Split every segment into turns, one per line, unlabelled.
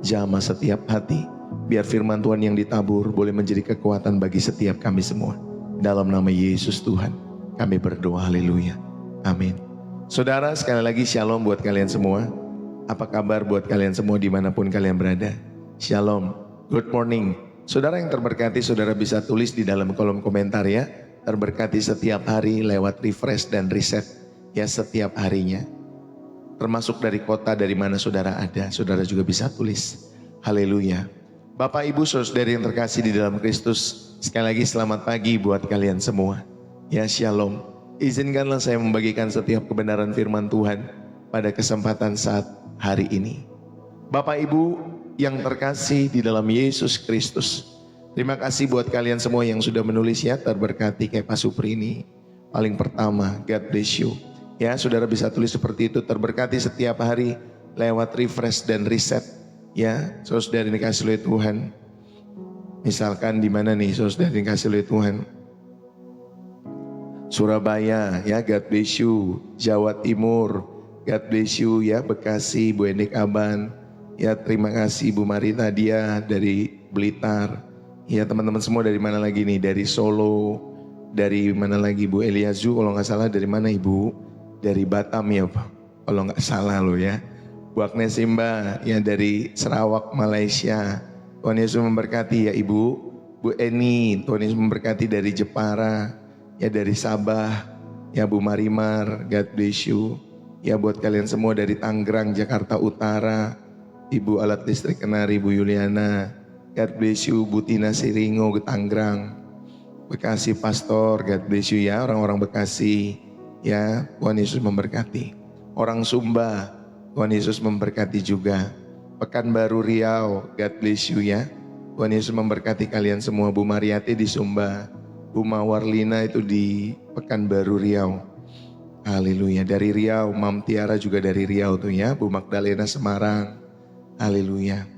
jamah setiap hati. Biar firman Tuhan yang ditabur boleh menjadi kekuatan bagi setiap kami semua. Dalam nama Yesus Tuhan kami berdoa, haleluya, amin. Saudara, sekali lagi shalom buat kalian semua. Apa kabar buat kalian semua dimanapun kalian berada? Shalom, good morning. Saudara yang terberkati, saudara bisa tulis di dalam kolom komentar ya. Terberkati setiap hari lewat refresh dan reset ya, setiap harinya. Termasuk dari kota dari mana saudara ada, saudara juga bisa tulis. Haleluya. Bapak Ibu saudari yang terkasih di dalam Kristus, sekali lagi selamat pagi buat kalian semua. Ya, shalom. Izinkanlah saya membagikan setiap kebenaran firman Tuhan pada kesempatan saat hari ini. Bapak Ibu yang terkasih di dalam Yesus Kristus, terima kasih buat kalian semua yang sudah menulis ya, terberkati kayak Pak Supri ini. Paling pertama, God bless you. Ya, saudara bisa tulis seperti itu, terberkati setiap hari lewat refresh dan reset. Ya, saudara dikasih oleh Tuhan. Misalkan di mana nih saudara dikasih oleh Tuhan? Surabaya, ya, God bless you. Jawa Timur, God bless you ya. Bekasi, Bu Endik Aban, ya, terima kasih Bu Marita dia dari Blitar. Ya, teman-teman semua dari mana lagi nih? Dari Solo, dari mana lagi Bu Eliazu kalau nggak salah, dari mana Ibu? Dari Batam ya Pak, kalau nggak salah loh ya. Bu Agnes Simba ya dari Sarawak, Malaysia. Tuhan Yesus memberkati ya Ibu. Bu Eni, Tuhan Yesus memberkati dari Jepara, ya dari Sabah, ya Bu Marimar, God bless you. Ya buat kalian semua dari Tangerang, Jakarta Utara, Ibu Alat Listrik Kenari, Bu Yuliana, God bless you. Bu Tina Siringo ke Tangerang, Bekasi Pastor, God bless you ya orang-orang Bekasi. Ya, Tuhan Yesus memberkati. Orang Sumba, Tuhan Yesus memberkati juga. Pekanbaru Riau, God bless you ya. Tuhan Yesus memberkati kalian semua. Bu Mariati di Sumba, Bu Mawarlina itu di Pekanbaru Riau. Haleluya. Dari Riau, Mam Tiara juga dari Riau tuh ya. Bu Magdalena Semarang. Haleluya.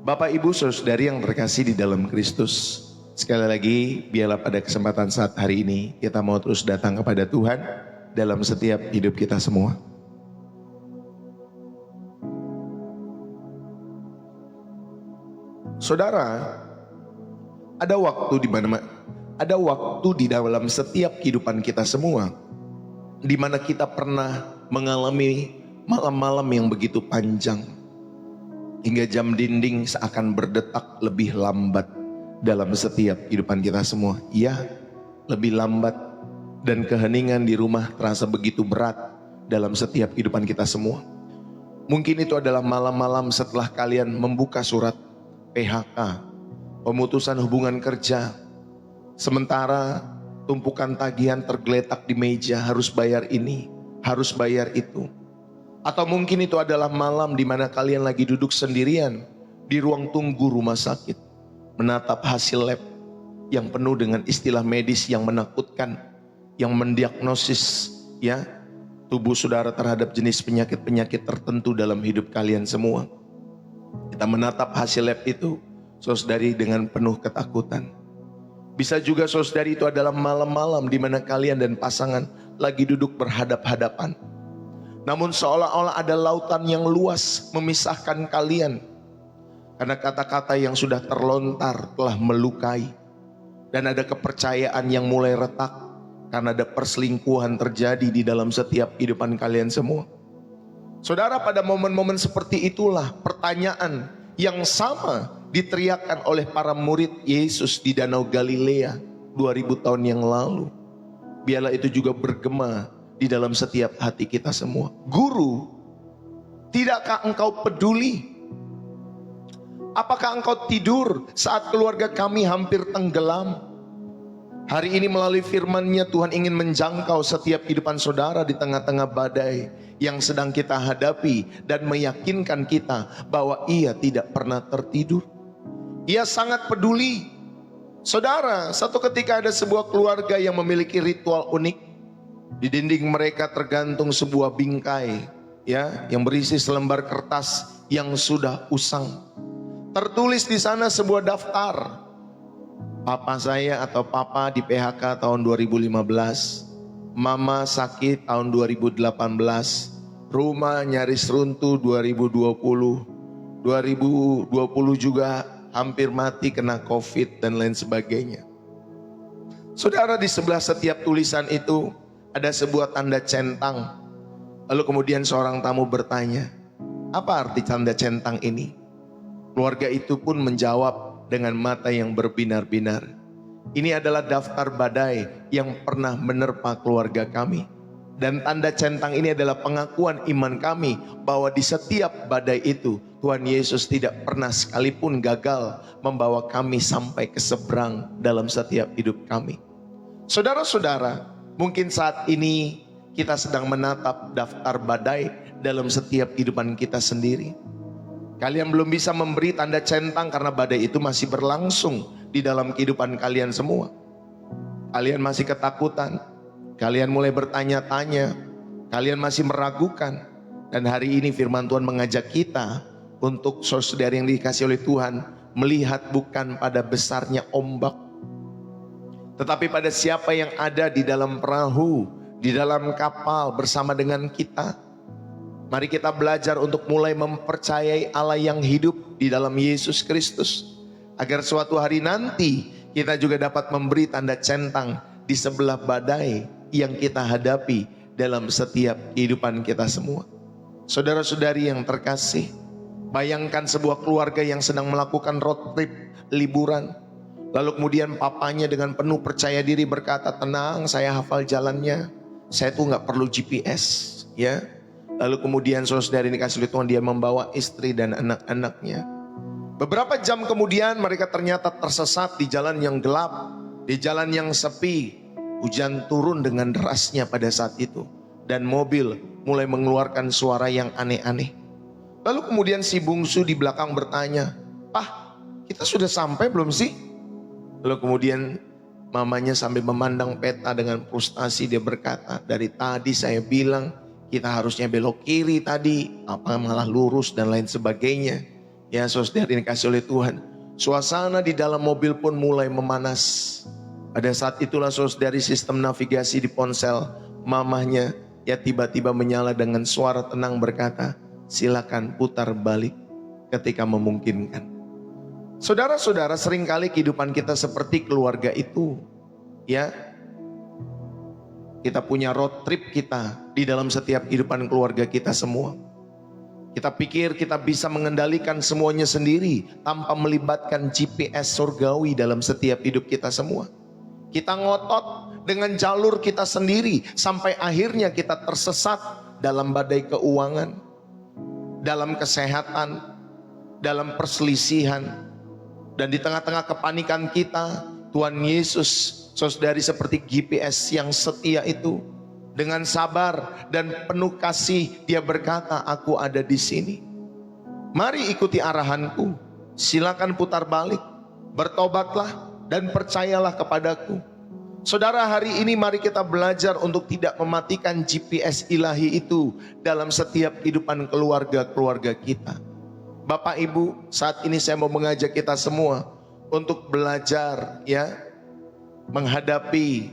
Bapak Ibu saudari yang terkasih di dalam Kristus, sekali lagi biarlah pada kesempatan saat hari ini kita mau terus datang kepada Tuhan dalam setiap hidup kita semua. Saudara, ada waktu di dalam setiap kehidupan kita semua di mana kita pernah mengalami malam-malam yang begitu panjang hingga jam dinding seakan berdetak lebih lambat dalam setiap kehidupan kita semua. Iya, lebih lambat, dan keheningan di rumah terasa begitu berat dalam setiap kehidupan kita semua. Mungkin itu adalah malam-malam setelah kalian membuka surat PHK, pemutusan hubungan kerja, sementara tumpukan tagihan tergeletak di meja, harus bayar ini, harus bayar itu. Atau mungkin itu adalah malam di mana kalian lagi duduk sendirian di ruang tunggu rumah sakit, menatap hasil lab yang penuh dengan istilah medis yang menakutkan, yang mendiagnosis ya tubuh saudara terhadap jenis penyakit-penyakit tertentu dalam hidup kalian semua. Kita menatap hasil lab itu, saudari, dengan penuh ketakutan. Bisa juga saudari itu adalah malam-malam di mana kalian dan pasangan lagi duduk berhadap-hadapan. Namun seolah-olah ada lautan yang luas memisahkan kalian. Karena kata-kata yang sudah terlontar telah melukai. Dan ada kepercayaan yang mulai retak. Karena ada perselingkuhan terjadi di dalam setiap kehidupan kalian semua. Saudara, pada momen-momen seperti itulah pertanyaan yang sama diteriakkan oleh para murid Yesus di Danau Galilea 2000 tahun yang lalu. Biarlah itu juga bergema di dalam setiap hati kita semua. Guru, tidakkah engkau peduli? Apakah engkau tidur saat keluarga kami hampir tenggelam? Hari ini melalui firman-Nya Tuhan ingin menjangkau setiap kehidupan saudara di tengah-tengah badai yang sedang kita hadapi dan meyakinkan kita bahwa Ia tidak pernah tertidur. Ia sangat peduli. Saudara, satu ketika ada sebuah keluarga yang memiliki ritual unik. Di dinding mereka tergantung sebuah bingkai ya, yang berisi selembar kertas yang sudah usang. Tertulis di sana sebuah daftar. Papa saya atau papa di PHK tahun 2015, mama sakit tahun 2018, rumah nyaris runtuh 2020, 2020 juga hampir mati kena COVID dan lain sebagainya. Saudara, di sebelah setiap tulisan itu ada sebuah tanda centang. Lalu kemudian seorang tamu bertanya, apa arti tanda centang ini? Keluarga itu pun menjawab dengan mata yang berbinar-binar, ini adalah daftar badai yang pernah menerpa keluarga kami. Dan tanda centang ini adalah pengakuan iman kami bahwa di setiap badai itu Tuhan Yesus tidak pernah sekalipun gagal membawa kami sampai ke seberang dalam setiap hidup kami. Saudara-saudara, mungkin saat ini kita sedang menatap daftar badai dalam setiap kehidupan kita sendiri. Kalian belum bisa memberi tanda centang karena badai itu masih berlangsung di dalam kehidupan kalian semua. Kalian masih ketakutan. Kalian mulai bertanya-tanya, kalian masih meragukan. Dan hari ini firman Tuhan mengajak kita untuk saudara yang dikasih oleh Tuhan melihat bukan pada besarnya ombak, tetapi pada siapa yang ada di dalam perahu, di dalam kapal bersama dengan kita. Mari kita belajar untuk mulai mempercayai Allah yang hidup di dalam Yesus Kristus, agar suatu hari nanti kita juga dapat memberi tanda centang di sebelah badai yang kita hadapi dalam setiap kehidupan kita semua. Saudara-saudari yang terkasih, bayangkan sebuah keluarga yang sedang melakukan road trip liburan. Lalu kemudian papanya dengan penuh percaya diri berkata, tenang, saya hafal jalannya, saya tuh gak perlu GPS, ya. Lalu kemudian saudara-saudari dikasih oleh Tuhan, dia membawa istri dan anak-anaknya. Beberapa jam kemudian mereka ternyata tersesat di jalan yang gelap, di jalan yang sepi. Hujan turun dengan derasnya pada saat itu, dan mobil mulai mengeluarkan suara yang aneh-aneh. Lalu kemudian si bungsu di belakang bertanya, "Pak, kita sudah sampai belum sih?" Lalu kemudian mamanya sambil memandang peta dengan frustasi dia berkata, "Dari tadi saya bilang kita harusnya belok kiri tadi, apa malah lurus dan lain sebagainya." Ya saudara yang dikasih oleh Tuhan, suasana di dalam mobil pun mulai memanas. Pada saat itulah saudari sistem navigasi di ponsel mamahnya ya tiba-tiba menyala dengan suara tenang berkata, "Silakan putar balik ketika memungkinkan." Saudara-saudara, seringkali kehidupan kita seperti keluarga itu, ya. Kita punya road trip kita di dalam setiap kehidupan keluarga kita semua. Kita pikir kita bisa mengendalikan semuanya sendiri tanpa melibatkan GPS surgawi dalam setiap hidup kita semua. Kita ngotot dengan jalur kita sendiri sampai akhirnya kita tersesat dalam badai keuangan, dalam kesehatan, dalam perselisihan. Dan di tengah-tengah kepanikan kita, Tuhan Yesus, saudari seperti GPS yang setia itu, dengan sabar dan penuh kasih dia berkata, "Aku ada di sini. Mari ikuti arahanku. Silakan putar balik, bertobatlah dan percayalah kepadaku." Saudara, hari ini mari kita belajar untuk tidak mematikan GPS ilahi itu dalam setiap kehidupan keluarga-keluarga kita. Bapak Ibu, saat ini saya mau mengajak kita semua untuk belajar ya menghadapi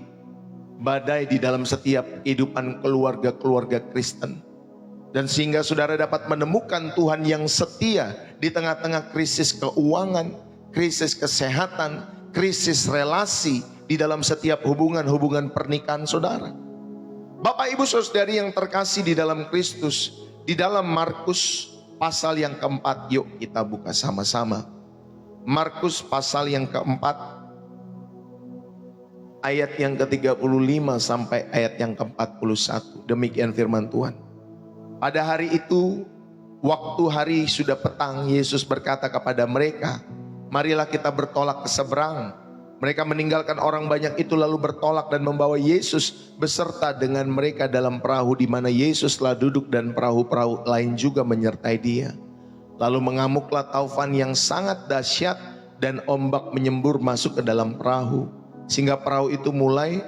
badai di dalam setiap kehidupan keluarga-keluarga Kristen. Dan sehingga saudara dapat menemukan Tuhan yang setia di tengah-tengah krisis keuangan, krisis kesehatan, krisis relasi di dalam setiap hubungan-hubungan pernikahan saudara. Bapak Ibu saudari yang terkasih di dalam Kristus, di dalam Markus pasal yang keempat, yuk kita buka sama-sama. Markus pasal yang keempat, ayat yang ke-35 sampai ayat yang ke-41. Demikian firman Tuhan. Pada hari itu, waktu hari sudah petang, Yesus berkata kepada mereka, "Marilah kita bertolak ke seberang." Mereka meninggalkan orang banyak itu lalu bertolak dan membawa Yesus beserta dengan mereka dalam perahu di mana Yesus telah duduk dan perahu-perahu lain juga menyertai dia. Lalu mengamuklah taufan yang sangat dahsyat dan ombak menyembur masuk ke dalam perahu sehingga perahu itu mulai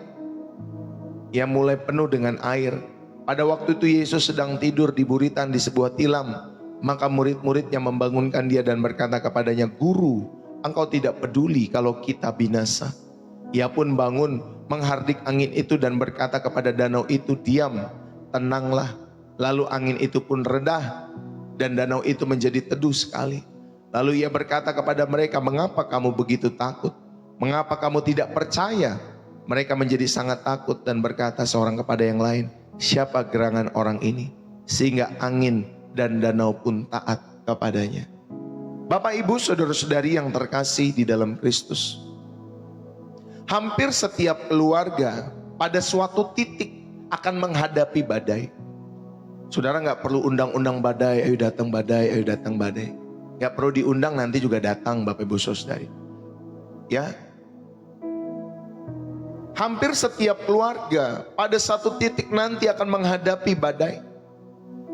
penuh dengan air. Pada waktu itu Yesus sedang tidur di buritan di sebuah tilam. Maka murid-muridnya membangunkan dia dan berkata kepadanya, "Guru, Engkau tidak peduli kalau kita binasa." Ia pun bangun, menghardik angin itu dan berkata kepada danau itu, "Diam, tenanglah." Lalu angin itu pun redah dan danau itu menjadi teduh sekali. Lalu ia berkata kepada mereka, "Mengapa kamu begitu takut? Mengapa kamu tidak percaya?" Mereka menjadi sangat takut dan berkata seorang kepada yang lain, "Siapa gerangan orang ini sehingga angin dan danau pun taat kepadanya?" Bapak, Ibu, saudara-saudari yang terkasih di dalam Kristus, hampir setiap keluarga pada suatu titik akan menghadapi badai. Saudara nggak perlu undang-undang badai, ayo datang badai, ayo datang badai. Nggak perlu diundang, nanti juga datang Bapak Ibu Saudari. Ya, hampir setiap keluarga pada satu titik nanti akan menghadapi badai.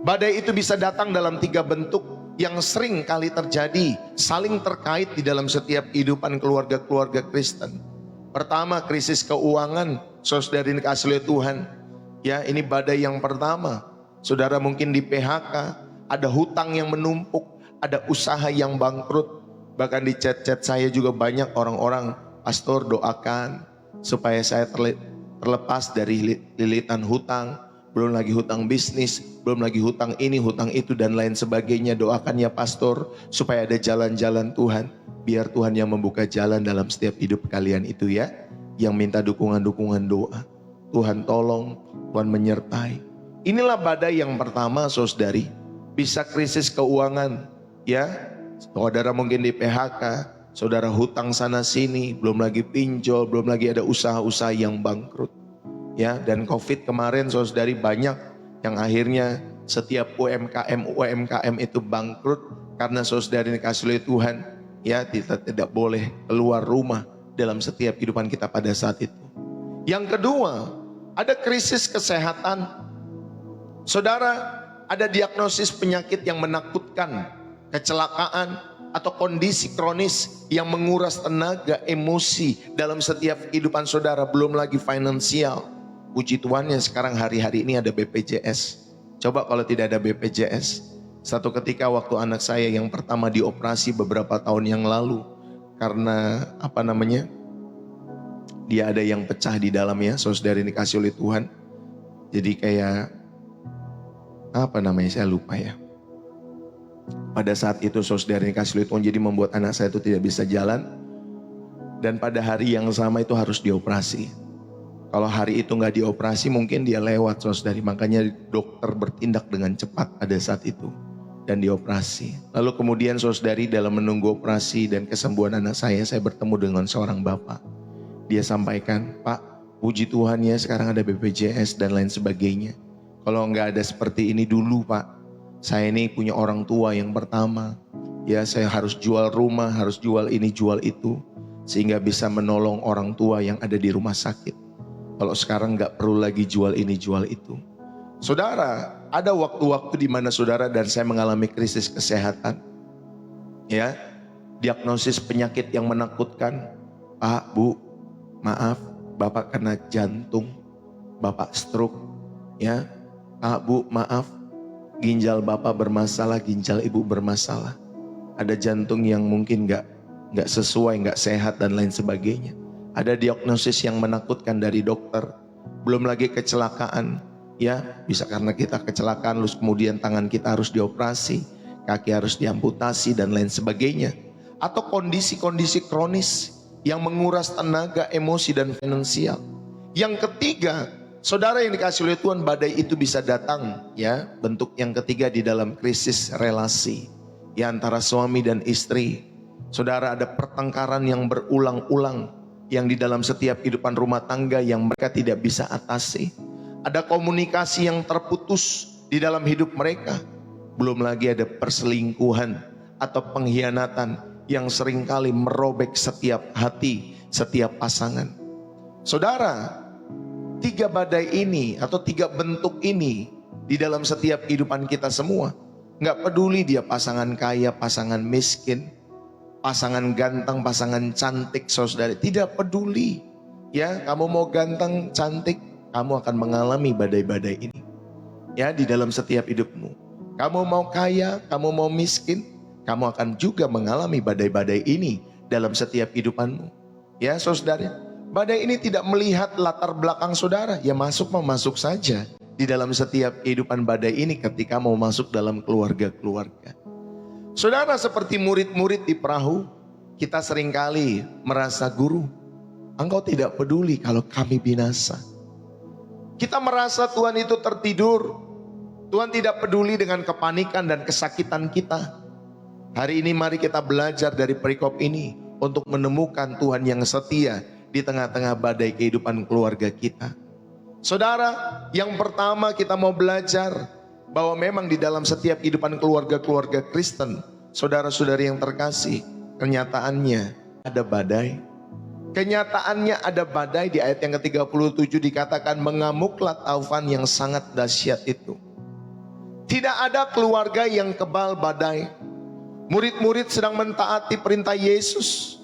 Badai itu bisa datang dalam 3 bentuk yang sering kali terjadi, saling terkait di dalam setiap kehidupan keluarga-keluarga Kristen. Pertama, krisis keuangan, saudari dikasih oleh Tuhan. Ya, ini badai yang pertama. Saudara mungkin di PHK, ada hutang yang menumpuk, ada usaha yang bangkrut. Bahkan di chat-chat saya juga banyak orang-orang, "Pastor, doakan supaya saya terlepas dari lilitan hutang, belum lagi hutang bisnis, belum lagi hutang ini, hutang itu dan lain sebagainya. Doakan ya Pastor, supaya ada jalan-jalan Tuhan." Biar Tuhan yang membuka jalan dalam setiap hidup kalian itu ya, yang minta dukungan-dukungan doa. Tuhan tolong, Tuhan menyertai. Inilah badai yang pertama, saudari. Bisa krisis keuangan, ya. Saudara mungkin di PHK, saudara hutang sana sini, belum lagi pinjol, belum lagi ada usaha-usaha yang bangkrut. Ya, dan Covid kemarin, saudari, banyak yang akhirnya setiap UMKM itu bangkrut karena saudari dikasih oleh Tuhan, ya, kita tidak boleh keluar rumah dalam setiap kehidupan kita pada saat itu. Yang kedua, ada krisis kesehatan. Saudara, ada diagnosis penyakit yang menakutkan, kecelakaan, atau kondisi kronis yang menguras tenaga, emosi dalam setiap kehidupan saudara, belum lagi finansial. Puji Tuhan ya, sekarang hari-hari ini ada BPJS. Coba kalau tidak ada BPJS. Satu ketika waktu anak saya yang pertama dioperasi beberapa tahun yang lalu, karena dia ada yang pecah di dalamnya, saudara dikasih oleh Tuhan. Jadi kayak saya lupa ya. Pada saat itu saudara dikasih oleh Tuhan, jadi membuat anak saya itu tidak bisa jalan. Dan pada hari yang sama itu harus dioperasi. Kalau hari itu nggak dioperasi mungkin dia lewat, saudari. Makanya dokter bertindak dengan cepat pada saat itu dan dioperasi. Lalu kemudian saudari, dalam menunggu operasi dan kesembuhan anak saya bertemu dengan seorang bapak. Dia sampaikan, "Pak, puji Tuhan ya sekarang ada BPJS dan lain sebagainya. Kalau nggak ada seperti ini dulu Pak, saya ini punya orang tua yang pertama. Ya, saya harus jual rumah, harus jual ini, jual itu. Sehingga bisa menolong orang tua yang ada di rumah sakit. Kalau sekarang nggak perlu lagi jual ini, jual itu." Saudara, ada waktu-waktu di mana saudara dan saya mengalami krisis kesehatan. Ya, diagnosis penyakit yang menakutkan. "Pak, Bu, maaf, Bapak kena jantung, Bapak stroke." Ya, "Pak, Bu, maaf, ginjal Bapak bermasalah, ginjal Ibu bermasalah. Ada jantung yang mungkin nggak sesuai, nggak sehat dan lain sebagainya." Ada diagnosis yang menakutkan dari dokter. Belum lagi kecelakaan, ya, bisa karena kita kecelakaan, terus kemudian tangan kita harus dioperasi, kaki harus diamputasi dan lain sebagainya. Atau kondisi-kondisi kronis yang menguras tenaga, emosi dan finansial. Yang ketiga, saudara yang dikasih oleh Tuhan, badai itu bisa datang, ya. Bentuk yang ketiga di dalam krisis relasi, ya, antara suami dan istri. Saudara, ada pertengkaran yang berulang-ulang yang di dalam setiap kehidupan rumah tangga yang mereka tidak bisa atasi. Ada komunikasi yang terputus di dalam hidup mereka. Belum lagi ada perselingkuhan atau pengkhianatan yang seringkali merobek setiap hati, setiap pasangan. Saudara, 3 badai ini atau 3 bentuk ini di dalam setiap kehidupan kita semua. Nggak peduli dia pasangan kaya, pasangan miskin, pasangan ganteng, pasangan cantik, saudara, tidak peduli. Ya, kamu mau ganteng, cantik, kamu akan mengalami badai-badai ini. Ya, di dalam setiap hidupmu. Kamu mau kaya, kamu mau miskin, kamu akan juga mengalami badai-badai ini dalam setiap kehidupanmu. Ya, saudara, badai ini tidak melihat latar belakang saudara. Ya, masuk saja. di dalam setiap kehidupan badai ini ketika mau masuk dalam keluarga-keluarga. Saudara, seperti murid-murid di perahu, kita seringkali merasa, Guru, Engkau tidak peduli kalau kami binasa. Kita merasa Tuhan itu tertidur. Tuhan tidak peduli dengan kepanikan dan kesakitan kita. Hari ini mari kita belajar dari perikop ini untuk menemukan Tuhan yang setia di tengah-tengah badai kehidupan keluarga kita. Saudara, yang pertama kita mau belajar bahwa memang di dalam setiap kehidupan keluarga-keluarga Kristen, saudara-saudari yang terkasih, kenyataannya ada badai. Kenyataannya ada badai. Di ayat yang ke-37 dikatakan mengamuklah taufan yang sangat dahsyat itu. Tidak ada keluarga yang kebal badai. Murid-murid sedang mentaati perintah Yesus.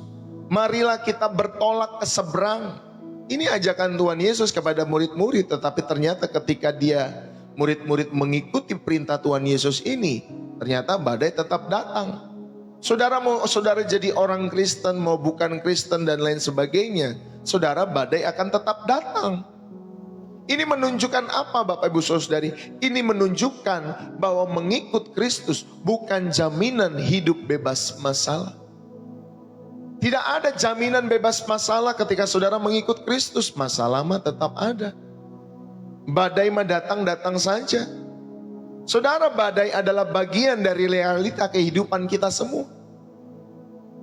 Marilah kita bertolak ke seberang. Ini ajakan Tuhan Yesus kepada murid-murid. Tetapi ternyata ketika murid-murid mengikuti perintah Tuhan Yesus ini, ternyata badai tetap datang. Saudara, mau saudara jadi orang Kristen, mau bukan Kristen dan lain sebagainya, saudara, badai akan tetap datang. Ini menunjukkan apa Bapak Ibu Saudari? Ini menunjukkan bahwa mengikut Kristus bukan jaminan hidup bebas masalah. Tidak ada jaminan bebas masalah ketika saudara mengikut Kristus. Masalah mah tetap ada. Badai mah datang-datang saja. Saudara, badai adalah bagian dari realita kehidupan kita semua.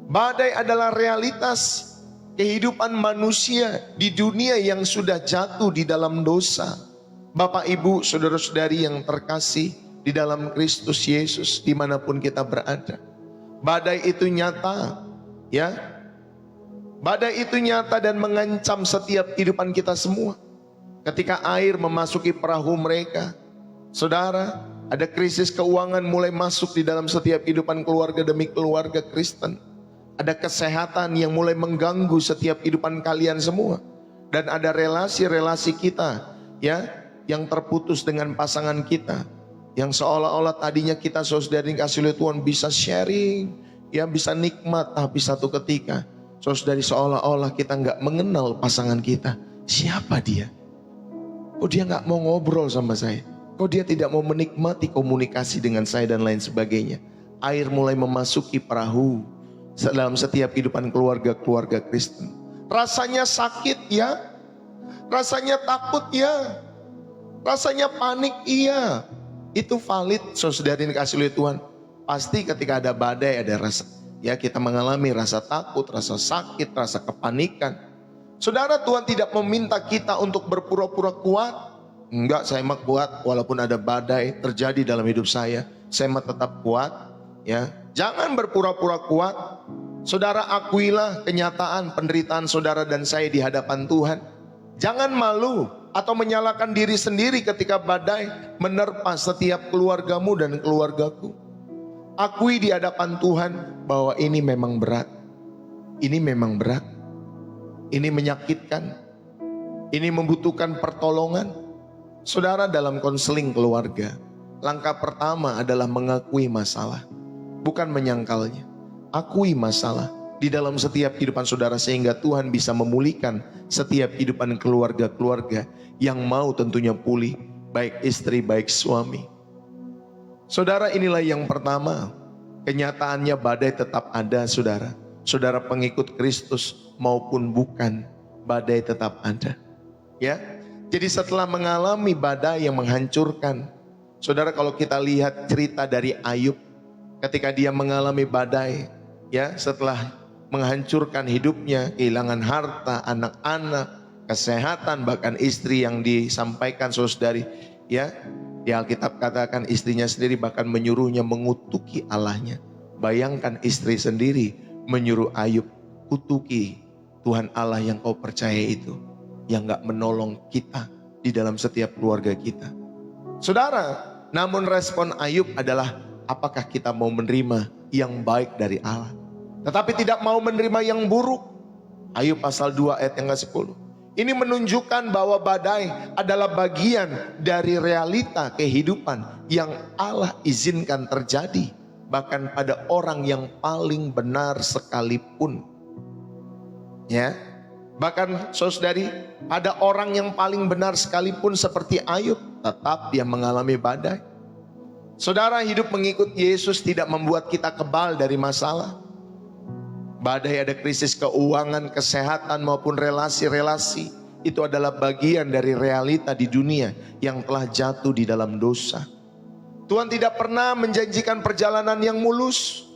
Badai adalah realitas kehidupan manusia di dunia yang sudah jatuh di dalam dosa. Bapak, Ibu, saudara-saudari yang terkasih di dalam Kristus Yesus dimanapun kita berada. Badai itu nyata, ya. Badai itu nyata dan mengancam setiap kehidupan kita semua. Ketika air memasuki perahu mereka, saudara, ada krisis keuangan mulai masuk di dalam setiap kehidupan keluarga demi keluarga Kristen. Ada kesehatan yang mulai mengganggu setiap kehidupan kalian semua. Dan ada relasi-relasi kita, ya, yang terputus dengan pasangan kita. Yang seolah-olah tadinya kita saudara dikasih oleh Tuhan bisa sharing, ya, bisa nikmat, tapi satu ketika saudari seolah-olah kita nggak mengenal pasangan kita. Siapa dia? Oh, dia nggak mau ngobrol sama saya. Oh, dia tidak mau menikmati komunikasi dengan saya dan lain sebagainya. Air mulai memasuki perahu dalam setiap kehidupan keluarga-keluarga Kristen. Rasanya sakit, ya. Rasanya takut, ya. Rasanya panik, iya. Itu valid, saudara dikasih oleh Tuhan. Pasti ketika ada badai, ada rasa, ya, kita mengalami rasa takut, rasa sakit, rasa kepanikan. Saudara, Tuhan tidak meminta kita untuk berpura-pura kuat. Enggak, saya mah kuat walaupun ada badai terjadi dalam hidup saya mah tetap kuat, ya. Jangan berpura-pura kuat. Saudara, akuilah kenyataan penderitaan saudara dan saya di hadapan Tuhan. Jangan malu atau menyalahkan diri sendiri ketika badai menerpa setiap keluargamu dan keluargaku. Akui di hadapan Tuhan bahwa ini memang berat. Ini memang berat. Ini menyakitkan. Ini membutuhkan pertolongan. Saudara, dalam konseling keluarga, langkah pertama adalah mengakui masalah, bukan menyangkalnya. Akui masalah di dalam setiap kehidupan saudara sehingga Tuhan bisa memulihkan setiap kehidupan keluarga-keluarga yang mau tentunya pulih, baik istri, baik suami. Saudara, inilah yang pertama. Kenyataannya badai tetap ada, saudara. Saudara pengikut Kristus maupun bukan, badai tetap ada. Ya. Jadi setelah mengalami badai yang menghancurkan, saudara, kalau kita lihat cerita dari Ayub ketika dia mengalami badai, ya, setelah menghancurkan hidupnya, kehilangan harta, anak-anak, kesehatan, bahkan istri yang disampaikan saudari, ya, di Alkitab katakan istrinya sendiri bahkan menyuruhnya mengutuki Allahnya. Bayangkan istri sendiri menyuruh Ayub, kutuki Tuhan Allah yang kau percaya itu, yang gak menolong kita di dalam setiap keluarga kita. Saudara, namun respon Ayub adalah apakah kita mau menerima yang baik dari Allah, tetapi tidak mau menerima yang buruk. Ayub pasal 2 ayat yang ke-10. Ini menunjukkan bahwa badai adalah bagian dari realita kehidupan yang Allah izinkan terjadi, bahkan pada orang yang paling benar sekalipun. Ya. Bahkan saudari, ada orang yang paling benar sekalipun seperti Ayub. tetap dia mengalami badai. Saudara, hidup mengikut Yesus tidak membuat kita kebal dari masalah. Badai ada krisis keuangan, kesehatan maupun relasi-relasi. Itu adalah bagian dari realita di dunia yang telah jatuh di dalam dosa. Tuhan tidak pernah menjanjikan perjalanan yang mulus,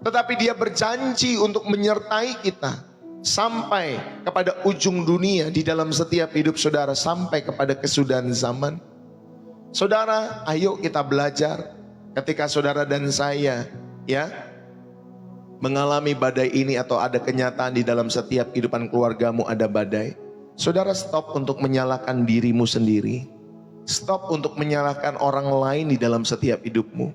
tetapi Dia berjanji untuk menyertai kita sampai kepada ujung dunia di dalam setiap hidup saudara, sampai kepada kesudahan zaman. Saudara, ayo kita belajar ketika saudara dan saya mengalami badai ini, atau ada kenyataan di dalam setiap kehidupan keluargamu ada badai. Saudara, stop untuk menyalahkan dirimu sendiri. Stop untuk menyalahkan orang lain di dalam setiap hidupmu.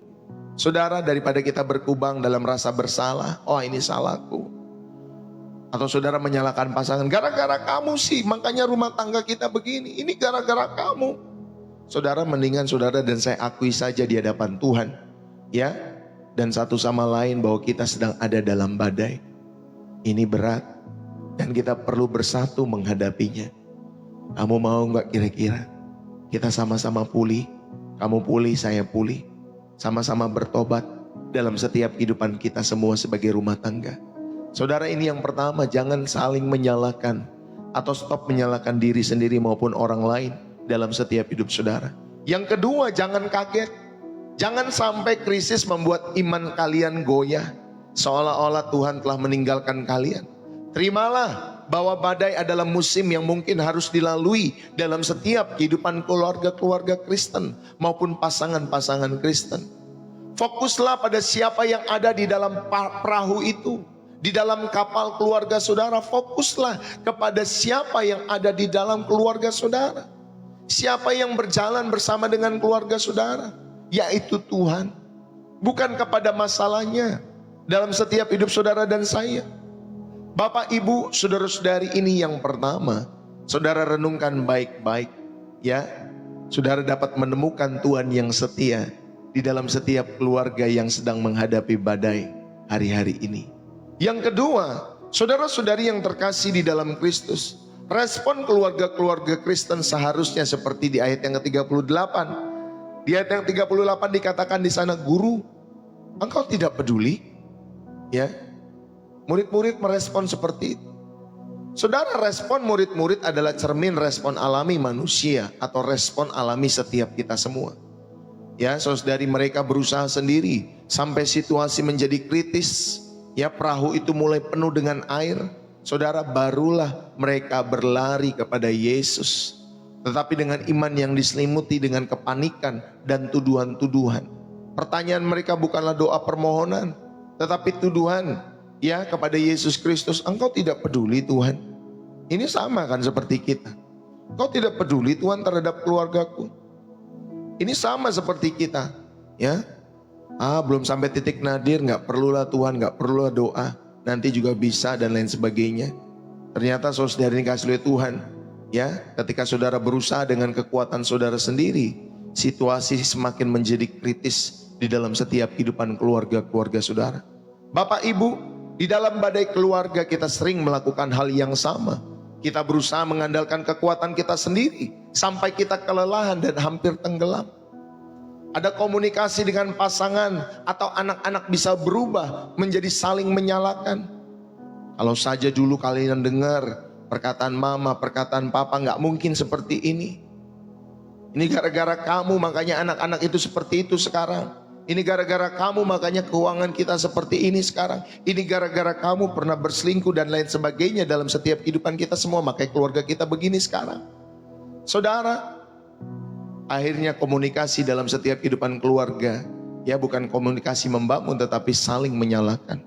Saudara, daripada kita berkubang dalam rasa bersalah, oh ini salahku. Atau saudara menyalahkan pasangan, gara-gara kamu sih, makanya rumah tangga kita begini. Ini gara-gara kamu. Saudara, mendingan saudara dan saya akui saja di hadapan Tuhan, ya, dan satu sama lain bahwa kita sedang ada dalam badai. Ini berat dan kita perlu bersatu menghadapinya. Kamu mau gak kira-kira kita sama-sama pulih? Kamu pulih, saya pulih. Sama-sama bertobat dalam setiap kehidupan kita semua sebagai rumah tangga. Saudara, ini yang pertama, jangan saling menyalahkan atau stop menyalahkan diri sendiri maupun orang lain dalam setiap hidup saudara. Yang kedua, jangan kaget. Jangan sampai krisis membuat iman kalian goyah, seolah-olah Tuhan telah meninggalkan kalian. Terimalah bahwa badai adalah musim yang mungkin harus dilalui dalam setiap kehidupan keluarga-keluarga Kristen maupun pasangan-pasangan Kristen. Fokuslah pada siapa yang ada di dalam perahu itu, di dalam kapal keluarga saudara. Fokuslah kepada siapa yang ada di dalam keluarga saudara. Siapa yang berjalan bersama dengan keluarga saudara, yaitu Tuhan. Bukan kepada masalahnya dalam setiap hidup saudara dan saya. Bapak, Ibu, saudara-saudari, ini yang pertama. Saudara renungkan baik-baik, ya. Saudara dapat menemukan Tuhan yang setia di dalam setiap keluarga yang sedang menghadapi badai hari-hari ini. Yang kedua, saudara-saudari yang terkasih di dalam Kristus, respon keluarga-keluarga Kristen seharusnya seperti di ayat yang ke-38. Di ayat yang 38 dikatakan di sana, Guru, engkau tidak peduli? Ya. Murid-murid merespon seperti itu. Saudara, respon murid-murid adalah cermin respon alami manusia atau respon alami setiap kita semua. Ya, saudari, mereka berusaha sendiri sampai situasi menjadi kritis. Ya, perahu itu mulai penuh dengan air. Saudara, barulah mereka berlari kepada Yesus. Tetapi dengan iman yang diselimuti dengan kepanikan dan tuduhan-tuduhan. Pertanyaan mereka bukanlah doa permohonan, tetapi tuduhan, ya, kepada Yesus Kristus. Engkau tidak peduli, Tuhan. Ini sama kan seperti kita. Engkau tidak peduli, Tuhan, terhadap keluargaku. Ini sama seperti kita, ya. Belum sampai titik nadir, gak perlulah Tuhan, gak perlulah doa, nanti juga bisa dan lain sebagainya. Ternyata saudara ini kasih oleh Tuhan, ya. Ketika saudara berusaha dengan kekuatan saudara sendiri, situasi semakin menjadi kritis di dalam setiap kehidupan keluarga-keluarga saudara. Bapak, Ibu, di dalam badai keluarga kita sering melakukan hal yang sama. Kita berusaha mengandalkan kekuatan kita sendiri sampai kita kelelahan dan hampir tenggelam. Ada komunikasi dengan pasangan atau anak-anak bisa berubah menjadi saling menyalahkan. Kalau saja dulu kalian dengar perkataan mama, perkataan papa, gak mungkin seperti ini. Ini gara-gara kamu makanya anak-anak itu seperti itu sekarang. Ini gara-gara kamu makanya keuangan kita seperti ini sekarang. Ini gara-gara kamu pernah berselingkuh dan lain sebagainya dalam setiap kehidupan kita semua, makanya keluarga kita begini sekarang. Saudara, akhirnya komunikasi dalam setiap kehidupan keluarga, ya, bukan komunikasi membangun tetapi saling menyalahkan.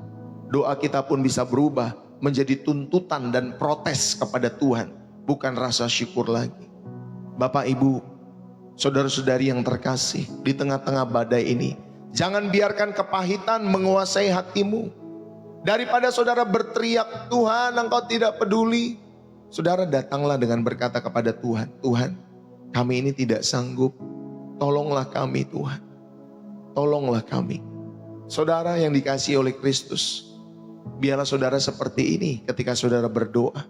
Doa kita pun bisa berubah menjadi tuntutan dan protes kepada Tuhan, bukan rasa syukur lagi. Bapak, Ibu, saudara-saudari yang terkasih, di tengah-tengah badai ini, jangan biarkan kepahitan menguasai hatimu. Daripada saudara berteriak, Tuhan, engkau tidak peduli, saudara datanglah dengan berkata kepada Tuhan, Tuhan, kami ini tidak sanggup, tolonglah kami Tuhan, tolonglah kami. Saudara yang dikasihi oleh Kristus, biarlah saudara seperti ini ketika saudara berdoa.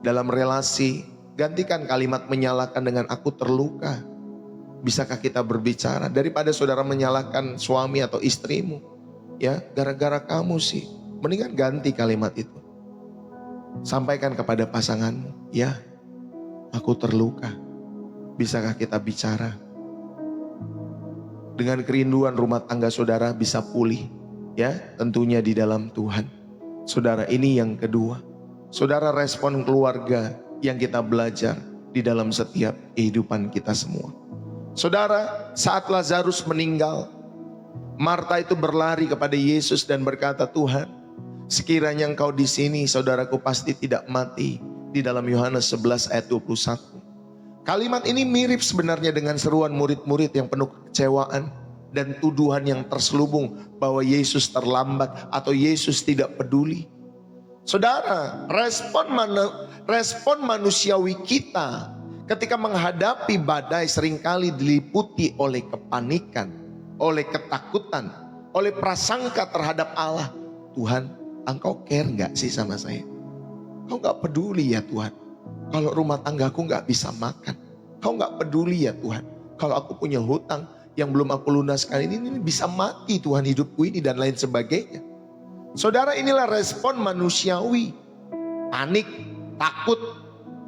Dalam relasi, gantikan kalimat menyalahkan dengan aku terluka. Bisakah kita berbicara daripada saudara menyalahkan suami atau istrimu? Ya, gara-gara kamu sih. Mendingan ganti kalimat itu. Sampaikan kepada pasanganmu, ya, aku terluka. Bisakah kita bicara? Dengan kerinduan rumah tangga saudara bisa pulih, ya, tentunya di dalam Tuhan. Saudara, ini yang kedua. Saudara, respon keluarga yang kita belajar di dalam setiap kehidupan kita semua. Saudara, saat Lazarus meninggal, Marta itu berlari kepada Yesus dan berkata, Tuhan, sekiranya Engkau di sini, saudaraku pasti tidak mati. Di dalam Yohanes 11 ayat 21. Kalimat ini mirip sebenarnya dengan seruan murid-murid yang penuh kekecewaan dan tuduhan yang terselubung bahwa Yesus terlambat atau Yesus tidak peduli. Saudara, respon manusiawi kita ketika menghadapi badai seringkali diliputi oleh kepanikan, oleh ketakutan, oleh prasangka terhadap Allah. Tuhan, Engkau care gak sih sama saya? Kau gak peduli ya Tuhan kalau rumah tanggaku gak bisa makan. Kau gak peduli ya Tuhan kalau aku punya hutang yang belum aku lunaskan ini bisa mati Tuhan hidupku ini dan lain sebagainya. Saudara, inilah respon manusiawi. Panik, takut,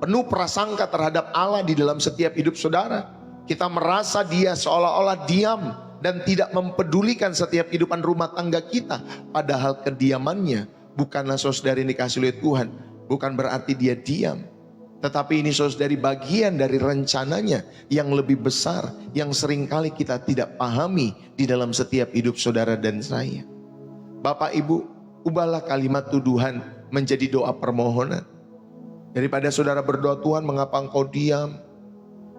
penuh prasangka terhadap Allah di dalam setiap hidup saudara. Kita merasa dia seolah-olah diam dan tidak mempedulikan setiap kehidupan rumah tangga kita. Padahal kediamannya bukanlah saudari dikasih oleh Tuhan. Bukan berarti dia diam. Tetapi ini saudari bagian dari rencananya yang lebih besar. Yang seringkali kita tidak pahami di dalam setiap hidup saudara dan saya. Bapak Ibu, ubahlah kalimat tuduhan menjadi doa permohonan. Daripada saudara berdoa, Tuhan mengapa Engkau diam?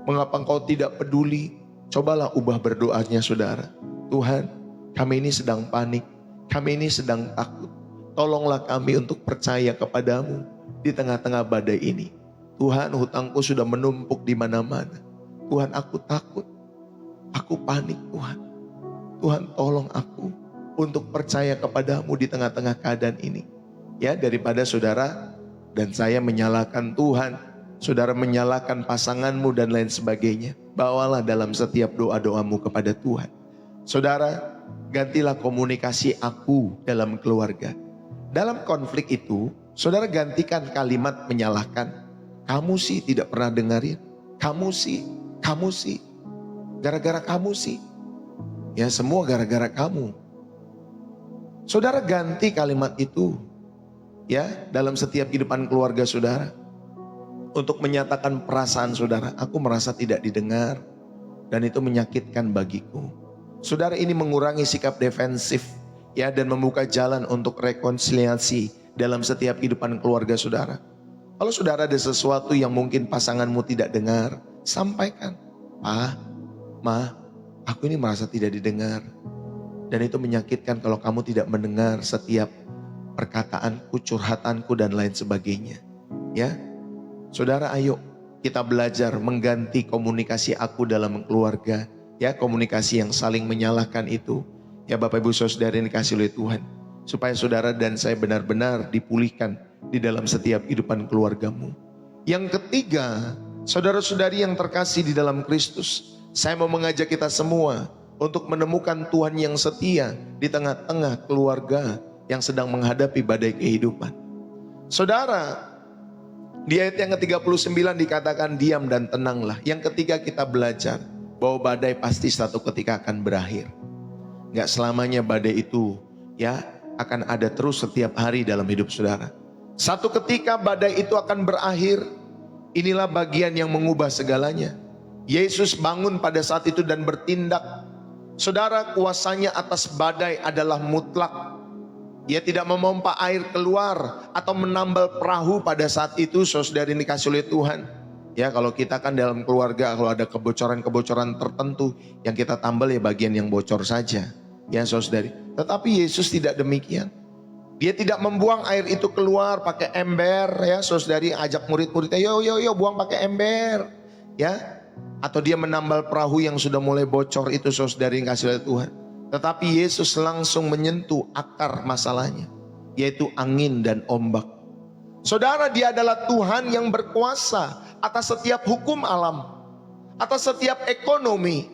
Mengapa Engkau tidak peduli? Cobalah ubah berdoanya saudara. Tuhan, kami ini sedang panik. Kami ini sedang takut. Tolonglah kami untuk percaya kepadamu di tengah-tengah badai ini. Tuhan, hutangku sudah menumpuk di mana-mana. Tuhan, aku takut. Aku panik Tuhan. Tuhan, tolong aku untuk percaya kepadamu di tengah-tengah keadaan ini. Ya, daripada saudara dan saya menyalahkan Tuhan, saudara menyalahkan pasanganmu dan lain sebagainya. Bawalah dalam setiap doa-doamu kepada Tuhan. Saudara, gantilah komunikasi aku dalam keluarga. Dalam konflik itu, saudara gantikan kalimat menyalahkan. Kamu sih tidak pernah dengerin. Kamu sih. Gara-gara kamu sih. Ya, semua gara-gara kamu. Saudara, ganti kalimat itu. Ya, dalam setiap kehidupan keluarga saudara. Untuk menyatakan perasaan saudara, aku merasa tidak didengar dan itu menyakitkan bagiku. Saudara, ini mengurangi sikap defensif ya dan membuka jalan untuk rekonsiliasi dalam setiap kehidupan keluarga saudara. Kalau saudara ada sesuatu yang mungkin pasanganmu tidak dengar, sampaikan. Pa, Ma, aku ini merasa tidak didengar. Dan itu menyakitkan kalau kamu tidak mendengar setiap perkataanku, curhatanku dan lain sebagainya. Ya, saudara, ayo kita belajar mengganti komunikasi aku dalam keluarga. Ya, komunikasi yang saling menyalahkan itu. Ya Bapak Ibu Saudara yang dikasihi oleh Tuhan. Supaya saudara dan saya benar-benar dipulihkan di dalam setiap kehidupan keluargamu. Yang ketiga, saudara-saudari yang terkasih di dalam Kristus. Saya mau mengajak kita semua untuk menemukan Tuhan yang setia di tengah-tengah keluarga yang sedang menghadapi badai kehidupan. Saudara, di ayat yang ke-39 dikatakan diam dan tenanglah. Yang ketiga kita belajar bahwa badai pasti satu ketika akan berakhir. Gak selamanya badai itu ya akan ada terus setiap hari dalam hidup saudara. Satu ketika badai itu akan berakhir. Inilah bagian yang mengubah segalanya. Yesus bangun pada saat itu dan bertindak. Saudara, kuasanya atas badai adalah mutlak. Dia tidak memompa air keluar atau menambal perahu pada saat itu, saudara yang dikasih oleh Tuhan. Ya, kalau kita kan dalam keluarga, kalau ada kebocoran-kebocoran tertentu, yang kita tambal ya bagian yang bocor saja. Ya saudari, tetapi Yesus tidak demikian. Dia tidak membuang air itu keluar pakai ember ya saudari, ajak murid-muridnya yo buang pakai ember ya. Atau dia menambal perahu yang sudah mulai bocor itu saudari yang kasih oleh Tuhan. Tetapi Yesus langsung menyentuh akar masalahnya, yaitu angin dan ombak. Saudara, dia adalah Tuhan yang berkuasa atas setiap hukum alam. atas setiap ekonomi,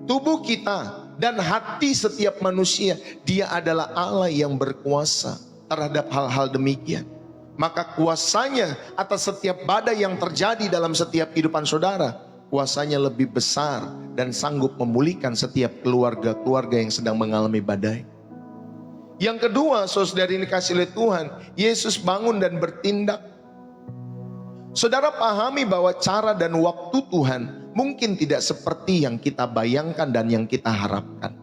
tubuh kita, dan hati setiap manusia. Dia adalah Allah yang berkuasa terhadap hal-hal demikian. Maka kuasanya atas setiap badai yang terjadi dalam setiap kehidupan saudara, kuasanya lebih besar dan sanggup memulihkan setiap keluarga-keluarga yang sedang mengalami badai. Yang kedua, saudara yang dikasihi oleh Tuhan, Yesus bangun dan bertindak. Saudara pahami bahwa cara dan waktu Tuhan mungkin tidak seperti yang kita bayangkan dan yang kita harapkan.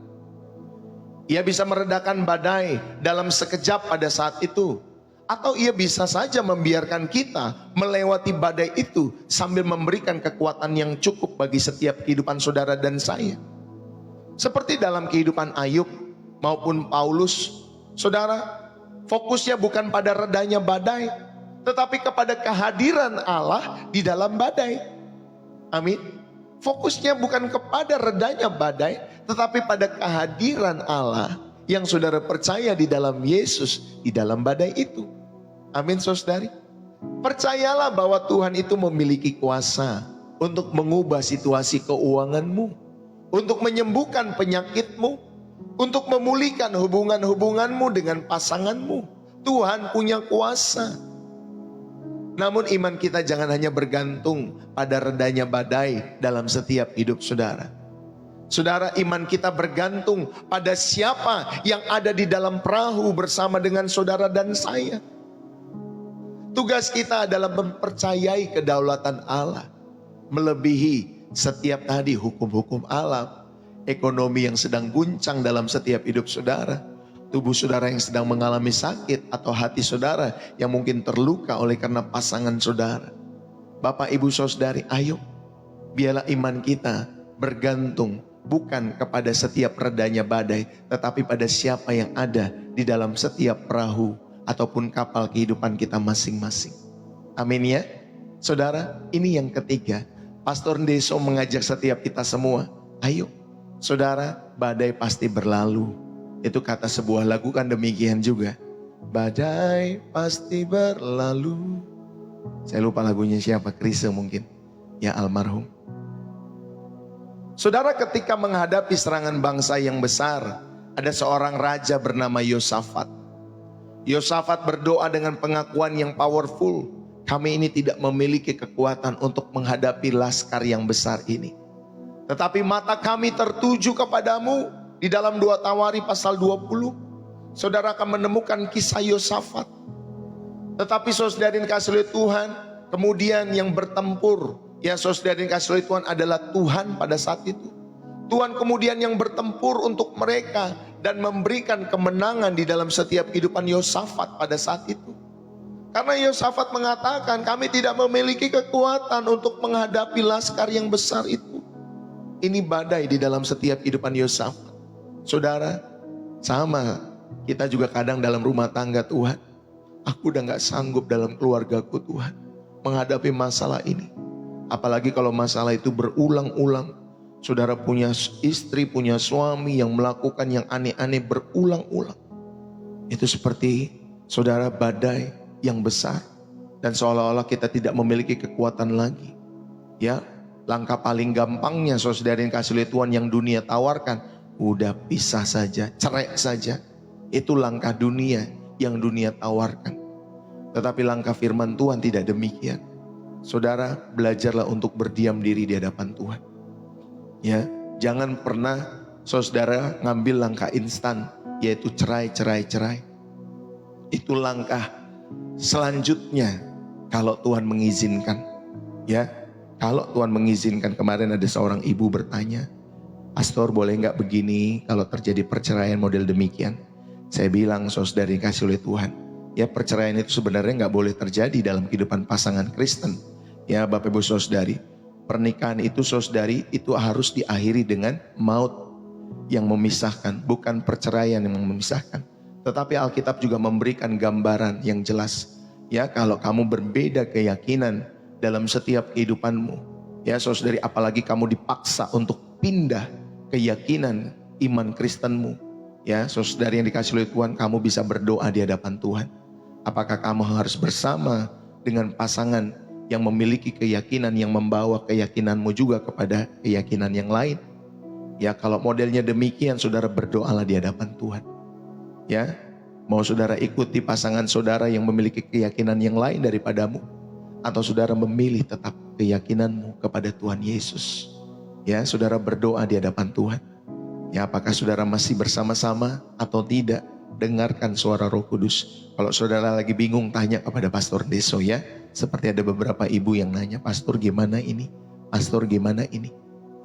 Ia bisa meredakan badai dalam sekejap pada saat itu, atau ia bisa saja membiarkan kita melewati badai itu sambil memberikan kekuatan yang cukup bagi setiap kehidupan saudara dan saya. Seperti dalam kehidupan Ayub maupun Paulus, saudara, fokusnya bukan pada redanya badai, tetapi kepada kehadiran Allah di dalam badai. Amin. Fokusnya bukan kepada redanya badai, tetapi pada kehadiran Allah yang saudara percaya di dalam Yesus di dalam badai itu. Amin, saudari. Percayalah bahwa Tuhan itu memiliki kuasa untuk mengubah situasi keuanganmu, untuk menyembuhkan penyakitmu, untuk memulihkan hubungan-hubunganmu dengan pasanganmu. Tuhan punya kuasa. Namun iman kita jangan hanya bergantung pada redanya badai dalam setiap hidup saudara. Saudara, iman kita bergantung pada siapa yang ada di dalam perahu bersama dengan saudara dan saya. Tugas kita adalah mempercayai kedaulatan Allah, melebihi setiap tadi hukum-hukum alam, ekonomi yang sedang guncang dalam setiap hidup saudara, tubuh saudara yang sedang mengalami sakit, atau hati saudara yang mungkin terluka oleh karena pasangan saudara. Bapak, Ibu, saudari, ayo biarlah iman kita bergantung bukan kepada setiap redanya badai, tetapi pada siapa yang ada di dalam setiap perahu ataupun kapal kehidupan kita masing-masing. Amin ya. Saudara, ini yang ketiga. Pastor Ndeso mengajak setiap kita semua, ayo saudara, badai pasti berlalu. Itu kata sebuah lagu kan demikian juga. Badai pasti berlalu. Saya lupa lagunya siapa, Krisye mungkin. Ya, almarhum. Saudara, ketika menghadapi serangan bangsa yang besar, ada seorang raja bernama Yosafat. Yosafat berdoa dengan pengakuan yang powerful. Kami ini tidak memiliki kekuatan untuk menghadapi laskar yang besar ini. Tetapi mata kami tertuju kepadamu. Di dalam 2 Tawari pasal 20, saudara akan menemukan kisah Yosafat. Tetapi saudara yang dikasihi oleh Tuhan, kemudian yang bertempur, ya saudara yang dikasihi oleh Tuhan, adalah Tuhan pada saat itu. Tuhan kemudian yang bertempur untuk mereka dan memberikan kemenangan di dalam setiap kehidupan Yosafat pada saat itu. Karena Yosafat mengatakan, kami tidak memiliki kekuatan untuk menghadapi laskar yang besar itu. Ini badai di dalam setiap kehidupan Yosafat. Saudara, sama kita juga kadang dalam rumah tangga, Tuhan, aku udah gak sanggup dalam keluargaku Tuhan menghadapi masalah ini. Apalagi kalau masalah itu berulang-ulang. Saudara punya istri, punya suami yang melakukan yang aneh-aneh berulang-ulang. Itu seperti saudara badai yang besar. Dan seolah-olah kita tidak memiliki kekuatan lagi. Ya, langkah paling gampangnya saudara yang kasih oleh Tuhan yang dunia tawarkan, udah pisah saja, cerai saja. Itu langkah dunia yang dunia tawarkan. Tetapi langkah firman Tuhan tidak demikian. Saudara, belajarlah untuk berdiam diri di hadapan Tuhan. Ya, jangan pernah saudara ngambil langkah instan, yaitu cerai. Itu langkah selanjutnya kalau Tuhan mengizinkan. Ya, kalau Tuhan mengizinkan. Kemarin ada seorang ibu bertanya, Pastor, boleh nggak begini kalau terjadi perceraian model demikian? Saya bilang, saudara dikasih oleh Tuhan, ya perceraian itu sebenarnya nggak boleh terjadi dalam kehidupan pasangan Kristen. Ya Bapak Ibu saudari, pernikahan itu saudari itu harus diakhiri dengan maut yang memisahkan, bukan perceraian yang memisahkan. Tetapi Alkitab juga memberikan gambaran yang jelas. Ya, kalau kamu berbeda keyakinan dalam setiap kehidupanmu, ya saudari, apalagi kamu dipaksa untuk pindah keyakinan iman Kristenmu, ya saudari yang dikasih oleh Tuhan, kamu bisa berdoa di hadapan Tuhan. Apakah kamu harus bersama dengan pasangan yang memiliki keyakinan yang membawa keyakinanmu juga kepada keyakinan yang lain. Ya, kalau modelnya demikian, saudara berdoalah di hadapan Tuhan. Ya, mau saudara ikuti pasangan saudara yang memiliki keyakinan yang lain daripadamu, atau saudara memilih tetap keyakinanmu kepada Tuhan Yesus. Ya, saudara berdoa di hadapan Tuhan. Ya, apakah saudara masih bersama-sama atau tidak? Dengarkan suara Roh Kudus. Kalau saudara lagi bingung, tanya kepada Pastor Deso ya. Seperti ada beberapa ibu yang nanya, Pastor gimana ini? Pastor gimana ini?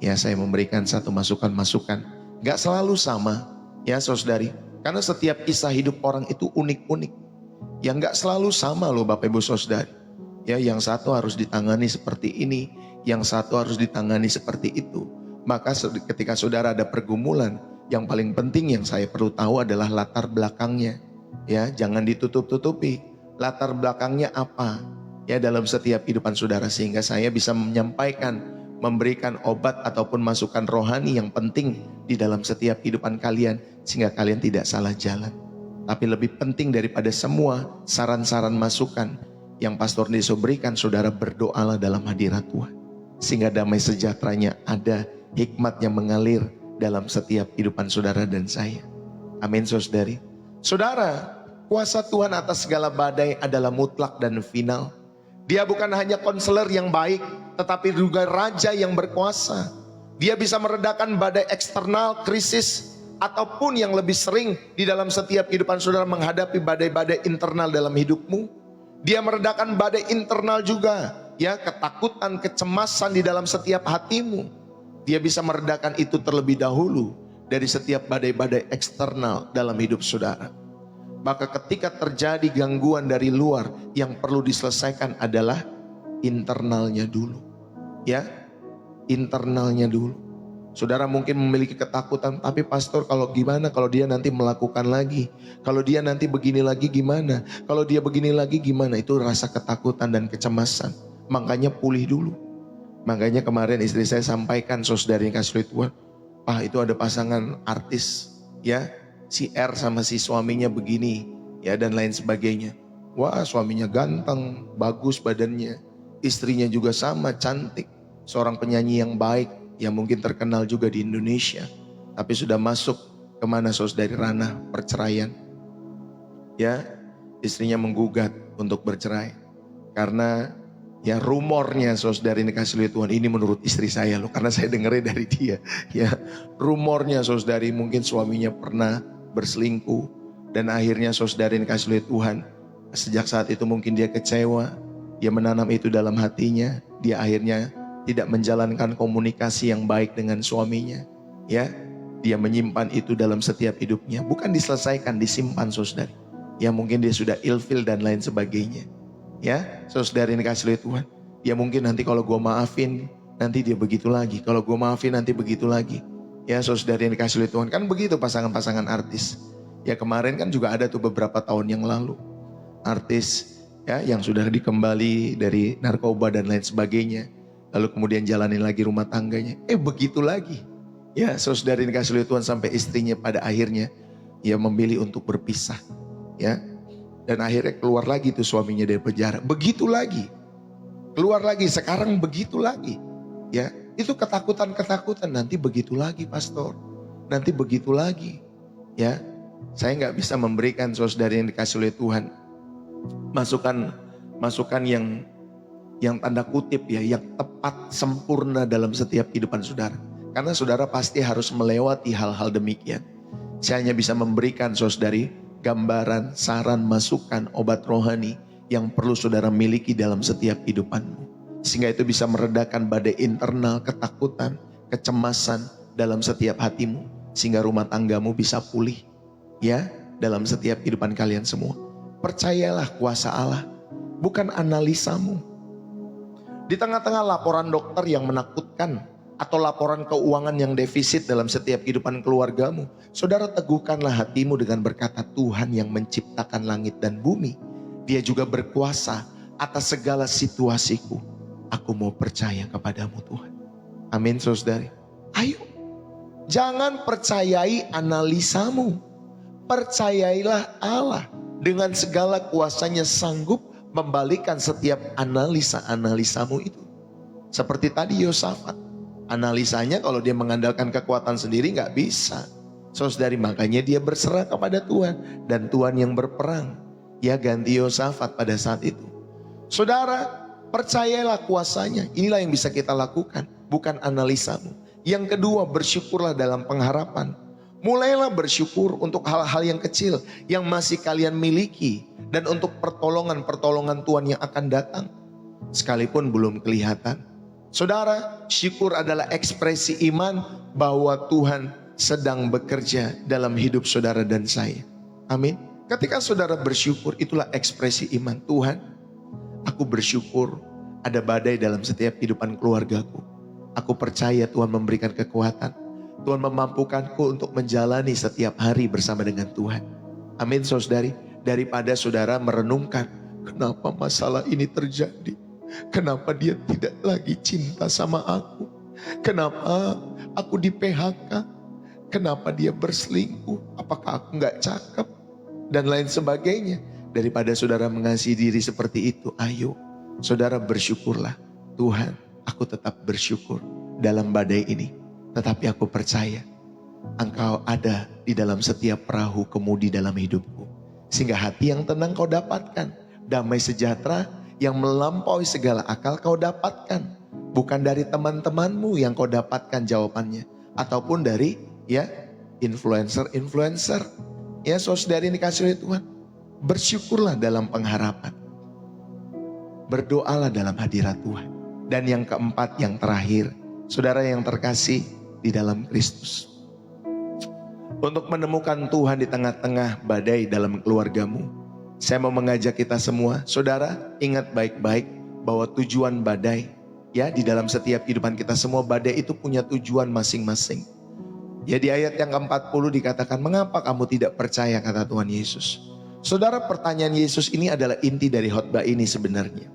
Ya, saya memberikan satu masukan-masukan. Gak selalu sama ya saudari. Karena setiap kisah hidup orang itu unik-unik. Yang gak selalu sama loh Bapak Ibu Saudari. Ya, yang satu harus ditangani seperti ini, yang satu harus ditangani seperti itu. Maka ketika saudara ada pergumulan, yang paling penting yang saya perlu tahu adalah latar belakangnya. Ya, jangan ditutup-tutupi. Latar belakangnya apa? Ya, dalam setiap kehidupan saudara, sehingga saya bisa menyampaikan, memberikan obat ataupun masukan rohani yang penting di dalam setiap kehidupan kalian, sehingga kalian tidak salah jalan. Tapi lebih penting daripada semua saran-saran masukan yang Pastor Deso berikan, saudara berdoalah dalam hadirat Tuhan. Sehingga damai sejahteranya ada, hikmatnya mengalir dalam setiap kehidupan saudara dan saya. Amin saudari. Saudara, kuasa Tuhan atas segala badai adalah mutlak dan final. Dia bukan hanya konselor yang baik, tetapi juga raja yang berkuasa. Dia bisa meredakan badai eksternal, krisis, ataupun yang lebih sering di dalam setiap kehidupan saudara menghadapi badai-badai internal dalam hidupmu. Dia meredakan badai internal juga, ya, ketakutan, kecemasan di dalam setiap hatimu. Dia bisa meredakan itu terlebih dahulu dari setiap badai-badai eksternal dalam hidup saudara. Maka ketika terjadi gangguan dari luar, yang perlu diselesaikan adalah internalnya dulu. Ya, internalnya dulu. Saudara mungkin memiliki ketakutan, tapi pastor kalau gimana kalau dia nanti melakukan lagi? Kalau dia nanti begini lagi gimana? Kalau dia begini lagi gimana? Itu rasa ketakutan dan kecemasan. Makanya pulih dulu. Makanya kemarin istri saya sampaikan, saudari yang kasih Tuhan, itu ada pasangan artis ya, si R sama si suaminya begini ya, dan lain sebagainya. Wah, suaminya ganteng, bagus badannya, istrinya juga sama, cantik, seorang penyanyi yang baik, yang mungkin terkenal juga di Indonesia, tapi sudah masuk kemana saudari, ranah perceraian. Ya, istrinya menggugat untuk bercerai karena ya rumornya saudari ini kasih lihat Tuhan, ini menurut istri saya loh, karena saya dengarnya dari dia. Ya, rumornya saudari mungkin suaminya pernah berselingkuh, dan akhirnya saudari ini kasih lihat Tuhan, sejak saat itu mungkin dia kecewa, dia menanam itu dalam hatinya, dia akhirnya tidak menjalankan komunikasi yang baik dengan suaminya. Ya, dia menyimpan itu dalam setiap hidupnya, bukan diselesaikan, disimpan saudari. Ya, mungkin dia sudah ilfil dan lain sebagainya. Ya, saudara ini kasih lihat Tuhan. Dia mungkin nanti kalau gue maafin, nanti dia begitu lagi. Kalau gue maafin nanti begitu lagi. Ya, saudara ini kasih lihat Tuhan. Kan begitu pasangan-pasangan artis. Ya, kemarin kan juga ada tuh beberapa tahun yang lalu. Artis ya yang sudah dikembali dari narkoba dan lain sebagainya. Lalu kemudian jalanin lagi rumah tangganya. Begitu lagi. Ya, saudara ini kasih lihat Tuhan, sampai istrinya pada akhirnya ya memilih untuk berpisah. Ya. Dan akhirnya keluar lagi tuh suaminya dari penjara. Begitu lagi. Keluar lagi, sekarang begitu lagi. Ya, itu ketakutan-ketakutan. Nanti begitu lagi pastor. Nanti begitu lagi. Ya, saya nggak bisa memberikan saudara yang dikasih oleh Tuhan masukan yang tanda kutip ya, yang tepat, sempurna dalam setiap kehidupan saudara. Karena saudara pasti harus melewati hal-hal demikian. Saya hanya bisa memberikan saudari gambaran, saran, masukan, obat rohani yang perlu saudara miliki dalam setiap kehidupanmu. Sehingga itu bisa meredakan badai internal, ketakutan, kecemasan dalam setiap hatimu. Sehingga rumah tanggamu bisa pulih. Ya, dalam setiap kehidupan kalian semua. Percayalah kuasa Allah, bukan analisamu. Di tengah-tengah laporan dokter yang menakutkan, atau laporan keuangan yang defisit dalam setiap kehidupan keluargamu, saudara teguhkanlah hatimu dengan berkata, Tuhan yang menciptakan langit dan bumi, Dia juga berkuasa atas segala situasiku. Aku mau percaya kepadamu Tuhan. Amin saudari. Ayo, jangan percayai analisamu, percayailah Allah dengan segala kuasanya sanggup membalikan setiap analisa-analisamu itu. Seperti tadi Yosafat, analisanya kalau dia mengandalkan kekuatan sendiri nggak bisa. Saudari, makanya dia berserah kepada Tuhan, dan Tuhan yang berperang. Ya, ganti Yosafat pada saat itu. Saudara, percayalah kuasanya. Inilah yang bisa kita lakukan, bukan analisamu. Yang kedua, bersyukurlah dalam pengharapan. Mulailah bersyukur untuk hal-hal yang kecil yang masih kalian miliki, dan untuk pertolongan-pertolongan Tuhan yang akan datang sekalipun belum kelihatan. Saudara, syukur adalah ekspresi iman bahwa Tuhan sedang bekerja dalam hidup saudara dan saya. Amin. Ketika saudara bersyukur, itulah ekspresi iman. Tuhan, aku bersyukur ada badai dalam setiap kehidupan keluargaku. Aku percaya Tuhan memberikan kekuatan. Tuhan memampukanku untuk menjalani setiap hari bersama dengan Tuhan. Amin, saudari. Daripada saudara merenungkan, kenapa masalah ini terjadi? Kenapa dia tidak lagi cinta sama aku? Kenapa aku di PHK? Kenapa dia berselingkuh? Apakah aku gak cakep? Dan lain sebagainya. Daripada saudara mengasihi diri seperti itu, ayo saudara bersyukurlah. Tuhan, aku tetap bersyukur dalam badai ini. Tetapi aku percaya Engkau ada di dalam setiap perahu kemudi dalam hidupku. Sehingga hati yang tenang kau dapatkan. Damai sejahtera yang melampaui segala akal kau dapatkan. Bukan dari teman-temanmu yang kau dapatkan jawabannya. Ataupun dari influencer. Ya, saudari ini dikasih oleh Tuhan. Bersyukurlah dalam pengharapan. Berdoalah dalam hadirat Tuhan. Dan yang keempat, yang terakhir, saudara yang terkasih di dalam Kristus. Untuk menemukan Tuhan di tengah-tengah badai dalam keluargamu, saya mau mengajak kita semua, saudara, ingat baik-baik bahwa tujuan badai, ya, di dalam setiap kehidupan kita semua, badai itu punya tujuan masing-masing. Ya, di ayat yang ke-40 dikatakan, mengapa kamu tidak percaya, kata Tuhan Yesus. Saudara, pertanyaan Yesus ini adalah inti dari khotbah ini sebenarnya.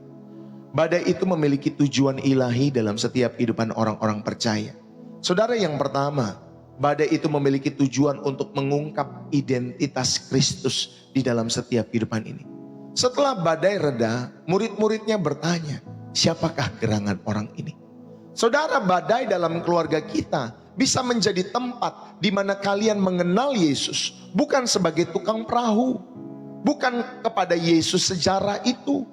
Badai itu memiliki tujuan ilahi dalam setiap kehidupan orang-orang percaya. Saudara, yang pertama, badai itu memiliki tujuan untuk mengungkap identitas Kristus di dalam setiap kehidupan ini. Setelah badai reda, murid-muridnya bertanya, siapakah gerangan orang ini? Saudara, badai dalam keluarga kita bisa menjadi tempat di mana kalian mengenal Yesus bukan sebagai tukang perahu, bukan kepada Yesus sejarah itu,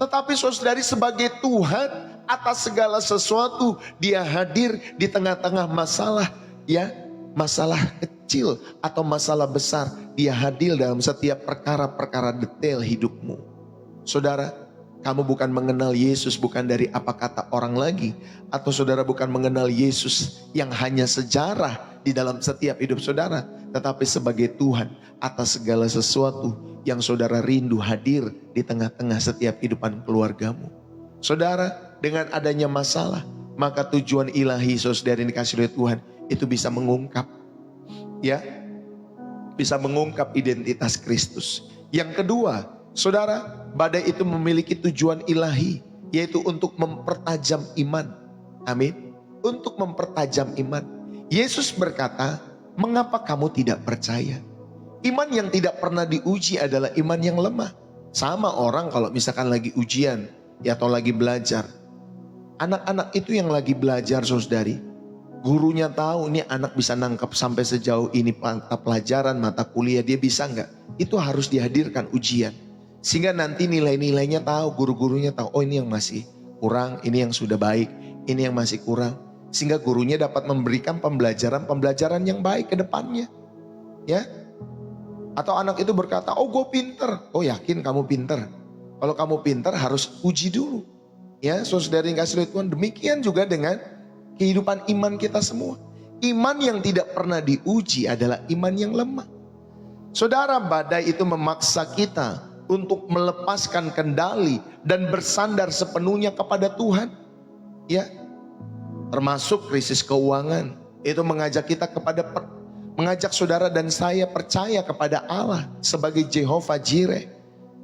tetapi saudari sebagai Tuhan atas segala sesuatu. Dia hadir di tengah-tengah masalah, ya, masalah kecil atau masalah besar. Dia hadir dalam setiap perkara-perkara detail hidupmu. Saudara, kamu bukan mengenal Yesus bukan dari apa kata orang lagi, atau saudara bukan mengenal Yesus yang hanya sejarah di dalam setiap hidup saudara, tetapi sebagai Tuhan atas segala sesuatu yang saudara rindu hadir di tengah-tengah setiap kehidupan keluargamu. Saudara, dengan adanya masalah, maka tujuan ilahi saudara yang dikasih oleh Tuhan itu bisa mengungkap, ya, bisa mengungkap identitas Kristus. Yang kedua, saudara, badai itu memiliki tujuan ilahi, yaitu untuk mempertajam iman. Amin. Untuk mempertajam iman. Yesus berkata, mengapa kamu tidak percaya? Iman yang tidak pernah diuji adalah iman yang lemah. Sama orang kalau misalkan lagi ujian, ya, atau lagi belajar. Anak-anak itu yang lagi belajar, saudari, gurunya tahu ini anak bisa nangkep sampai sejauh ini mata pelajaran, mata kuliah, dia bisa enggak? Itu harus dihadirkan ujian. Sehingga nanti nilai-nilainya tahu, guru-gurunya tahu, oh ini yang masih kurang, ini yang sudah baik, ini yang masih kurang. Sehingga gurunya dapat memberikan pembelajaran yang baik ke depannya. Ya. Atau anak itu berkata, oh gue pinter. Oh yakin kamu pinter? Kalau kamu pinter harus uji dulu. Ya, saudara yang kasih Tuhan, demikian juga dengan kehidupan iman kita semua. Iman yang tidak pernah diuji adalah iman yang lemah. Saudara, badai itu memaksa kita untuk melepaskan kendali dan bersandar sepenuhnya kepada Tuhan. Ya, termasuk krisis keuangan. Itu mengajak kita mengajak saudara dan saya percaya kepada Allah sebagai Jehovah Jireh.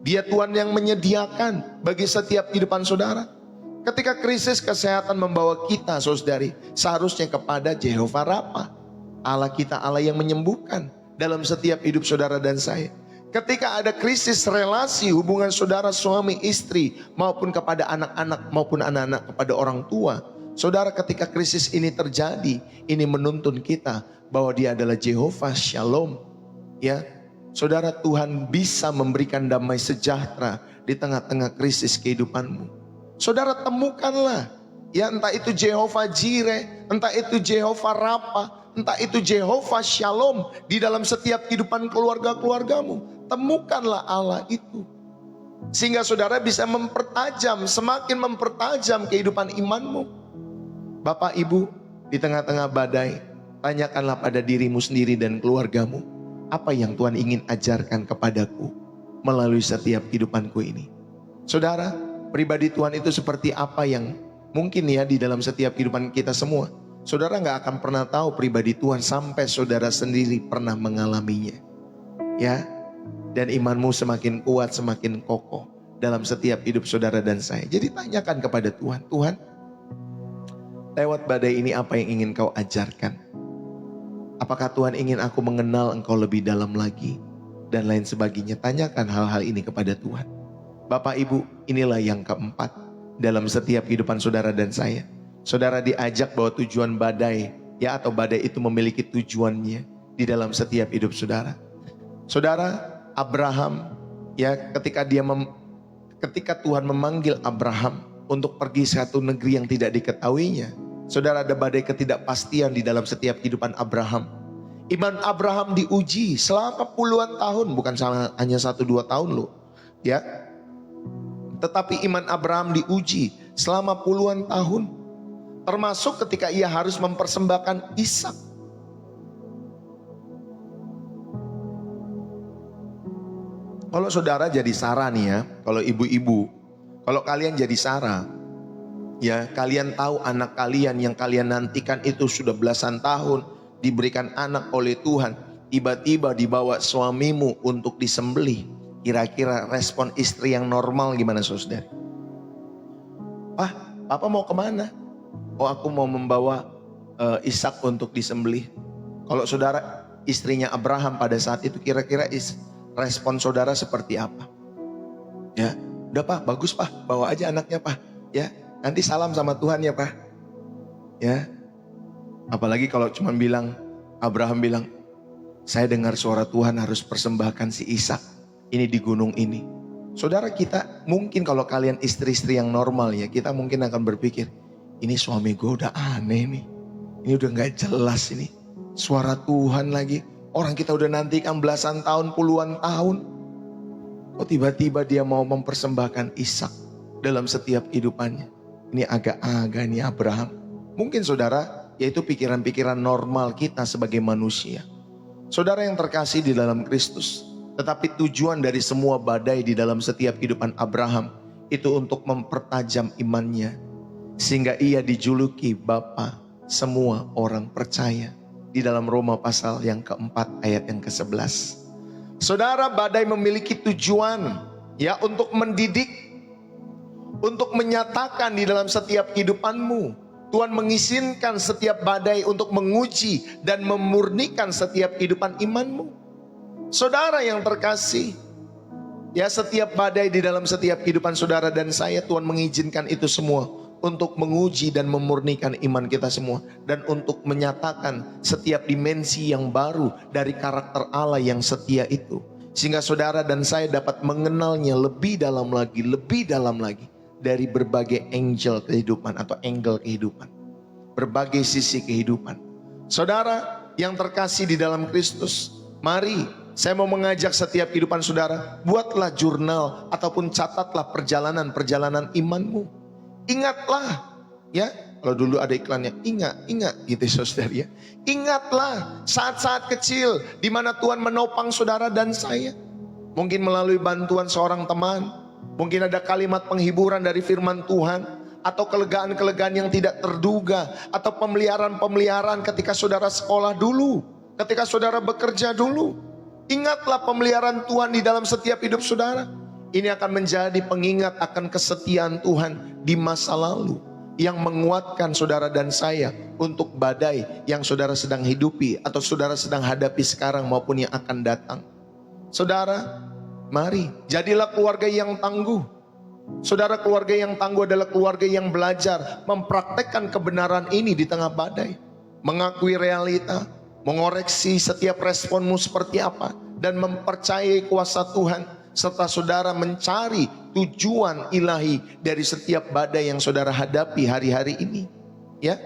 Dia Tuhan yang menyediakan bagi setiap kehidupan saudara. Ketika krisis kesehatan membawa kita, saudari, seharusnya kepada Jehovah Rafa. Allah kita, Allah yang menyembuhkan dalam setiap hidup saudara dan saya. Ketika ada krisis relasi hubungan saudara suami istri maupun kepada anak-anak maupun anak-anak kepada orang tua. Saudara, ketika krisis ini terjadi, ini menuntun kita bahwa Dia adalah Jehovah Shalom. Ya, saudara, Tuhan bisa memberikan damai sejahtera di tengah-tengah krisis kehidupanmu. Saudara, temukanlah, ya, entah itu Jehovah Jireh, entah itu Jehovah Rafa, entah itu Jehovah Shalom di dalam setiap kehidupan keluarga-keluargamu. Temukanlah Allah itu. Sehingga saudara bisa mempertajam, semakin mempertajam kehidupan imanmu. Bapak Ibu, di tengah-tengah badai, tanyakanlah pada dirimu sendiri dan keluargamu, apa yang Tuhan ingin ajarkan kepadaku melalui setiap kehidupanku ini. Saudara, pribadi Tuhan itu seperti apa yang mungkin ya di dalam setiap kehidupan kita semua. Saudara gak akan pernah tahu pribadi Tuhan sampai saudara sendiri pernah mengalaminya. Ya, dan imanmu semakin kuat, semakin kokoh dalam setiap hidup saudara dan saya. Jadi tanyakan kepada Tuhan, Tuhan, lewat badai ini apa yang ingin kau ajarkan? Apakah Tuhan ingin aku mengenal engkau lebih dalam lagi? Dan lain sebagainya. Tanyakan hal-hal ini kepada Tuhan. Bapak Ibu, inilah yang keempat dalam setiap kehidupan saudara dan saya. Saudara diajak bahwa tujuan badai, ya, atau badai itu memiliki tujuannya di dalam setiap hidup saudara. Saudara, Abraham, ya, ketika Tuhan memanggil Abraham untuk pergi satu negeri yang tidak diketahuinya, saudara, ada badai ketidakpastian di dalam setiap kehidupan Abraham. Iman Abraham diuji selama puluhan tahun, bukan hanya 1-2 tahun loh, ya. Tetapi iman Abraham diuji selama puluhan tahun, termasuk ketika ia harus mempersembahkan Ishak. Kalau saudara jadi Sarah nih ya, kalau ibu-ibu, kalau kalian jadi Sarah, ya, kalian tahu anak kalian yang kalian nantikan itu sudah belasan tahun diberikan anak oleh Tuhan, tiba-tiba dibawa suamimu untuk disembelih. Kira-kira respon istri yang normal gimana saudara? Pak, Papa mau kemana? Oh, aku mau membawa Ishak untuk disembelih. Kalau saudara istrinya Abraham pada saat itu, kira-kira respon saudara seperti apa? Ya, udah Pak, bagus Pak, bawa aja anaknya Pak. Ya, nanti salam sama Tuhan ya Pak. Ya, apalagi kalau cuma Abraham bilang, saya dengar suara Tuhan harus persembahkan si Ishak ini di gunung ini. Saudara, kita mungkin kalau kalian istri-istri yang normal ya, kita mungkin akan berpikir, ini suami gue udah aneh nih. Ini udah gak jelas ini. Suara Tuhan lagi. Orang kita udah nantikan belasan tahun, puluhan tahun. Kok tiba-tiba dia mau mempersembahkan Ishak dalam setiap kehidupannya. Ini agak-agak nih Abraham. Mungkin saudara, yaitu pikiran-pikiran normal kita sebagai manusia. Saudara yang terkasih di dalam Kristus. Tetapi tujuan dari semua badai di dalam setiap kehidupan Abraham itu untuk mempertajam imannya. Sehingga ia dijuluki Bapa semua orang percaya. Di dalam Roma pasal yang keempat ayat yang ke-11. Saudara, badai memiliki tujuan ya untuk mendidik, untuk menyatakan di dalam setiap kehidupanmu. Tuhan mengizinkan setiap badai untuk menguji dan memurnikan setiap kehidupan imanmu. Saudara yang terkasih, ya, setiap badai di dalam setiap kehidupan saudara dan saya, Tuhan mengizinkan itu semua untuk menguji dan memurnikan iman kita semua, dan untuk menyatakan setiap dimensi yang baru dari karakter Allah yang setia itu, sehingga saudara dan saya dapat mengenalnya lebih dalam lagi dari berbagai angle kehidupan atau angle kehidupan, berbagai sisi kehidupan. Saudara yang terkasih di dalam Kristus, mari saya mau mengajak setiap kehidupan saudara, buatlah jurnal ataupun catatlah perjalanan imanmu. Ingatlah, ya, kalau dulu ada iklannya, ingat gitu saudara ya. Ingatlah saat-saat kecil di mana Tuhan menopang saudara dan saya. Mungkin melalui bantuan seorang teman, mungkin ada kalimat penghiburan dari firman Tuhan, atau kelegaan-kelegaan yang tidak terduga, atau pemeliharaan ketika saudara sekolah dulu, ketika saudara bekerja dulu. Ingatlah pemeliharaan Tuhan di dalam setiap hidup saudara. Ini akan menjadi pengingat akan kesetiaan Tuhan di masa lalu, yang menguatkan saudara dan saya untuk badai yang saudara sedang hidupi atau saudara sedang hadapi sekarang maupun yang akan datang. Saudara, mari jadilah keluarga yang tangguh. Saudara, keluarga yang tangguh adalah keluarga yang belajar mempraktekkan kebenaran ini di tengah badai. Mengakui realita, mengoreksi setiap responmu seperti apa, dan mempercayai kuasa Tuhan. Serta saudara mencari tujuan ilahi dari setiap badai yang saudara hadapi hari-hari ini. Ya,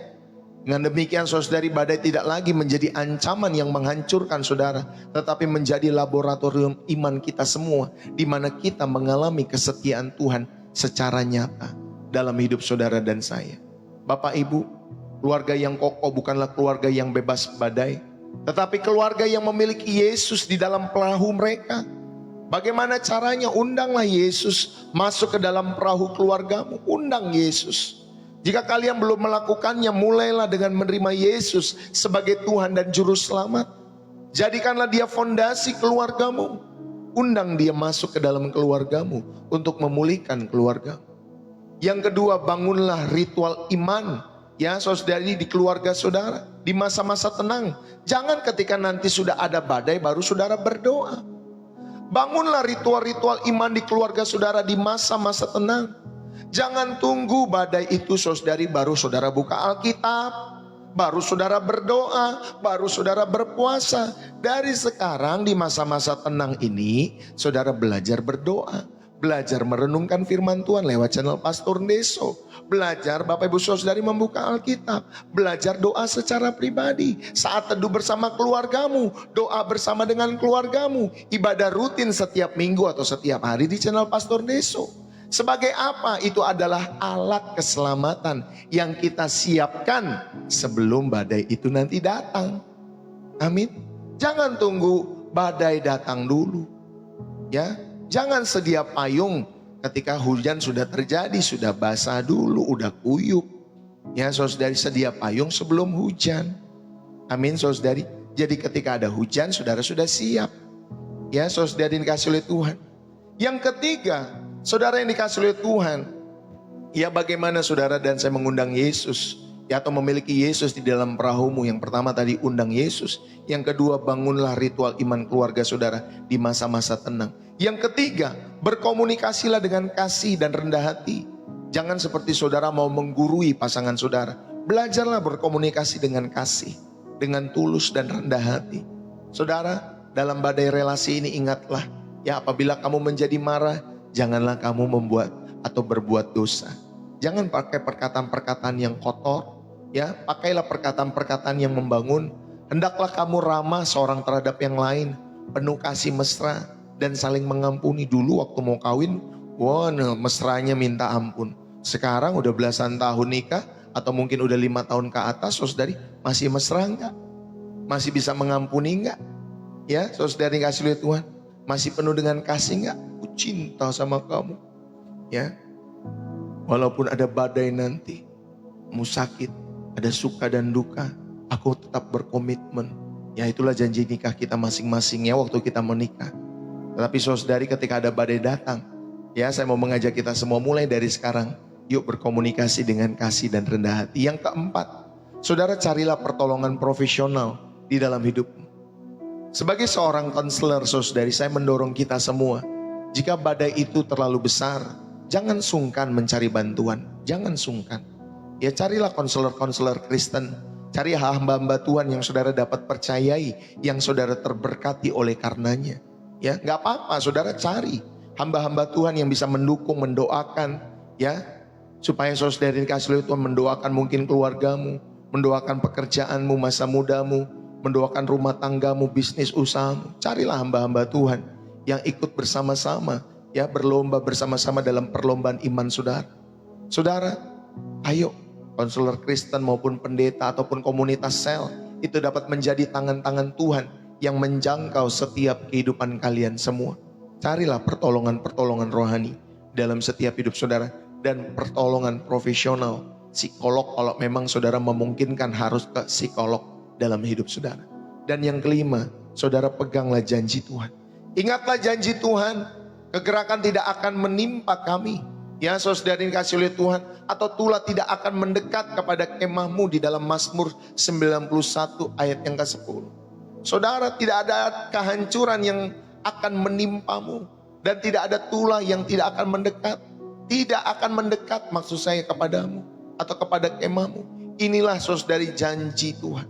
dengan demikian saudari, badai tidak lagi menjadi ancaman yang menghancurkan saudara, tetapi menjadi laboratorium iman kita semua, di mana kita mengalami kesetiaan Tuhan secara nyata dalam hidup saudara dan saya. Bapak Ibu, keluarga yang kokoh bukanlah keluarga yang bebas badai, tetapi keluarga yang memiliki Yesus di dalam perahu mereka. Bagaimana caranya? Undanglah Yesus masuk ke dalam perahu keluargamu. Undang Yesus. Jika kalian belum melakukannya, mulailah dengan menerima Yesus sebagai Tuhan dan Juru Selamat. Jadikanlah dia fondasi keluargamu. Undang dia masuk ke dalam keluargamu untuk memulihkan keluarga. Yang kedua, bangunlah ritual iman. Ya, saudari, di keluarga saudara, di masa-masa tenang. Jangan ketika nanti sudah ada badai baru saudara berdoa. Bangunlah ritual-ritual iman di keluarga saudara di masa-masa tenang. Jangan tunggu badai itu saudari baru saudara buka Alkitab, baru saudara berdoa, baru saudara berpuasa. Dari sekarang di masa-masa tenang ini, saudara belajar berdoa, belajar merenungkan firman Tuhan lewat channel Pastor Deso. Belajar Bapak Ibu Saudari membuka Alkitab, belajar doa secara pribadi. Saat teduh bersama keluargamu, doa bersama dengan keluargamu. Ibadah rutin setiap minggu atau setiap hari di channel Pastor Deso. Sebagai apa? Itu adalah alat keselamatan yang kita siapkan sebelum badai itu nanti datang. Amin. Jangan tunggu badai datang dulu. Ya, jangan sedia payung ketika hujan sudah terjadi, sudah basah dulu, udah kuyup. Ya, saudari, sedia payung sebelum hujan. Amin, saudari. Jadi ketika ada hujan, saudara sudah siap. Ya, saudari dikasih oleh Tuhan. Yang ketiga, saudara yang dikasih oleh Tuhan, ya bagaimana saudara dan saya mengundang Yesus, ya, atau memiliki Yesus di dalam perahumu. Yang pertama tadi, undang Yesus. Yang kedua, bangunlah ritual iman keluarga saudara di masa-masa tenang. Yang ketiga, berkomunikasilah dengan kasih dan rendah hati. Jangan seperti saudara mau menggurui pasangan saudara. Belajarlah berkomunikasi dengan kasih, dengan tulus dan rendah hati. Saudara, dalam badai relasi ini ingatlah, ya, apabila kamu menjadi marah, janganlah kamu membuat atau berbuat dosa. Jangan pakai perkataan-perkataan yang kotor, ya, pakailah perkataan-perkataan yang membangun. Hendaklah kamu ramah seorang terhadap yang lain, penuh kasih mesra dan saling mengampuni. Dulu waktu mau kawin, wah, mesranya minta ampun. Sekarang udah belasan tahun nikah atau mungkin udah 5 tahun ke atas, saudari, masih mesra enggak? Masih bisa mengampuni enggak? Ya, saudari kasih oleh Tuhan, masih penuh dengan kasih enggak? Aku cinta sama kamu. Ya, walaupun ada badai nanti, kamu sakit, ada suka dan duka, aku tetap berkomitmen. Ya, itulah janji nikah kita masing-masing ya waktu kita menikah. Tetapi saudari, ketika ada badai datang, ya, saya mau mengajak kita semua mulai dari sekarang, yuk berkomunikasi dengan kasih dan rendah hati. Yang keempat, saudara, carilah pertolongan profesional di dalam hidupmu. Sebagai seorang konselor, saudari, saya mendorong kita semua, jika badai itu terlalu besar, jangan sungkan mencari bantuan, jangan sungkan. Ya, carilah konselor-konselor Kristen, cari hamba-hamba Tuhan yang saudara dapat percayai, yang saudara terberkati oleh karenanya. Ya, nggak apa-apa, saudara cari hamba-hamba Tuhan yang bisa mendukung, mendoakan, ya, supaya saudara dikasih oleh Tuhan, mendoakan mungkin keluargamu, mendoakan pekerjaanmu, masa mudamu, mendoakan rumah tanggamu, bisnis usahamu. Carilah hamba-hamba Tuhan yang ikut bersama-sama, ya, berlomba bersama-sama dalam perlombaan iman saudara. Saudara, ayo, konselor Kristen maupun pendeta ataupun komunitas sel, itu dapat menjadi tangan-tangan Tuhan yang menjangkau setiap kehidupan kalian semua. Carilah pertolongan-pertolongan rohani dalam setiap hidup saudara, dan pertolongan profesional, psikolog kalau memang saudara memungkinkan harus ke psikolog dalam hidup saudara. Dan yang kelima, saudara peganglah janji Tuhan. Ingatlah janji Tuhan, kegerakan tidak akan menimpa kami. Ya, saudara dikasih oleh Tuhan, atau tulah tidak akan mendekat kepada kemahmu di dalam Mazmur 91 ayat yang ke-10. Saudara, tidak ada kehancuran yang akan menimpamu. Dan tidak ada tulah yang tidak akan mendekat. Tidak akan mendekat maksud saya kepadamu atau kepada kemahmu. Inilah saudari janji Tuhan.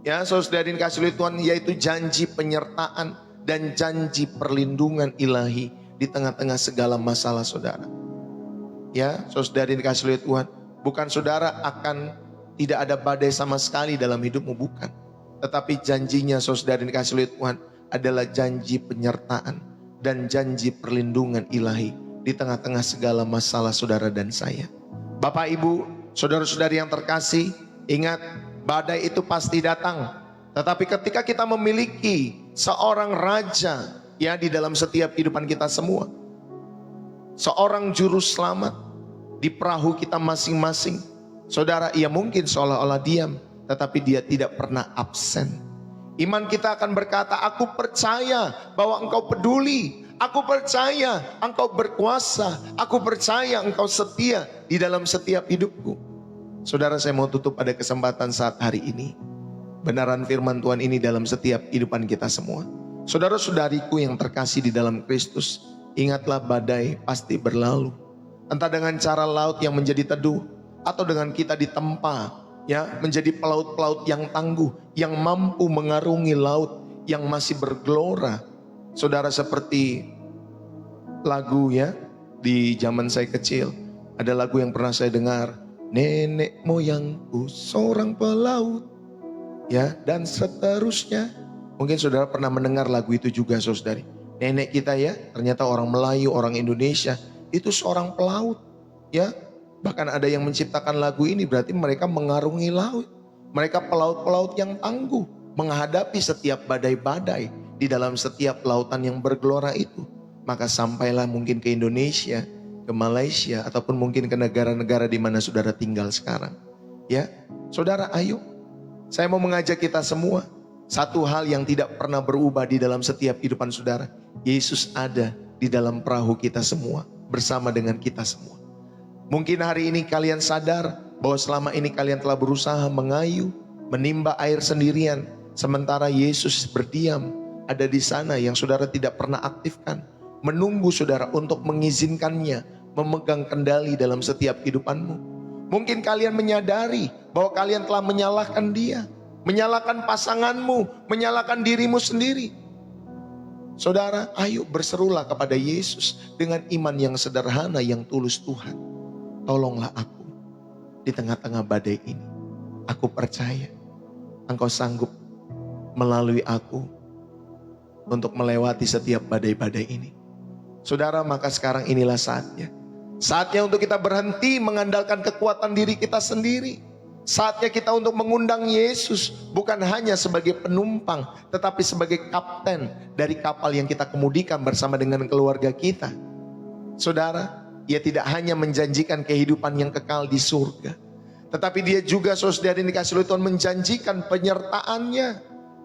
Ya saudari dikasih oleh Tuhan, yaitu janji penyertaan dan janji perlindungan ilahi di tengah-tengah segala masalah saudara. Ya saudari dikasih oleh Tuhan, bukan saudara akan tidak ada badai sama sekali dalam hidupmu, bukan. Tetapi janjinya saudari dikasih oleh Tuhan adalah janji penyertaan dan janji perlindungan ilahi di tengah-tengah segala masalah saudara dan saya. Bapak Ibu, saudara-saudari yang terkasih, ingat badai itu pasti datang. Tetapi ketika kita memiliki seorang raja ya di dalam setiap kehidupan kita semua, seorang juru selamat di perahu kita masing-masing, saudara, ia mungkin seolah-olah diam, tetapi dia tidak pernah absen. Iman kita akan berkata, aku percaya bahwa engkau peduli, aku percaya engkau berkuasa, aku percaya engkau setia di dalam setiap hidupku. Saudara, saya mau tutup pada kesempatan saat hari ini. Benaran firman Tuhan ini dalam setiap kehidupan kita semua. Saudara-saudariku yang terkasih di dalam Kristus, ingatlah badai pasti berlalu. Entah dengan cara laut yang menjadi teduh, atau dengan kita ditempa ya menjadi pelaut-pelaut yang tangguh, yang mampu mengarungi laut yang masih bergelora. Saudara, seperti lagu ya di zaman saya kecil, ada lagu yang pernah saya dengar, nenek moyangku seorang pelaut ya, dan seterusnya. Mungkin saudara pernah mendengar lagu itu juga saudari. Nenek kita ya, ternyata orang Melayu, orang Indonesia, itu seorang pelaut ya. Bahkan ada yang menciptakan lagu ini berarti mereka mengarungi laut. Mereka pelaut-pelaut yang tangguh menghadapi setiap badai-badai di dalam setiap lautan yang bergelora itu. Maka sampailah mungkin ke Indonesia, ke Malaysia, ataupun mungkin ke negara-negara di mana saudara tinggal sekarang. Ya, saudara, ayo. Saya mau mengajak kita semua. Satu hal yang tidak pernah berubah di dalam setiap kehidupan saudara. Yesus ada di dalam perahu kita semua, bersama dengan kita semua. Mungkin hari ini kalian sadar bahwa selama ini kalian telah berusaha mengayuh, menimba air sendirian, sementara Yesus berdiam ada di sana yang saudara tidak pernah aktifkan, menunggu saudara untuk mengizinkannya memegang kendali dalam setiap kehidupanmu. Mungkin kalian menyadari bahwa kalian telah menyalahkan dia, menyalahkan pasanganmu, menyalahkan dirimu sendiri. Saudara, ayo berserulah kepada Yesus dengan iman yang sederhana yang tulus. Tuhan, tolonglah aku di tengah-tengah badai ini. Aku percaya Engkau sanggup melalui aku untuk melewati setiap badai-badai ini. Saudara, maka sekarang inilah saatnya. Saatnya untuk kita berhenti mengandalkan kekuatan diri kita sendiri. Saatnya kita untuk mengundang Yesus bukan hanya sebagai penumpang, tetapi sebagai kapten dari kapal yang kita kemudikan bersama dengan keluarga kita. Saudara, Ia tidak hanya menjanjikan kehidupan yang kekal di surga, tetapi dia juga, saudara yang dikasih oleh Tuhan, menjanjikan penyertaannya,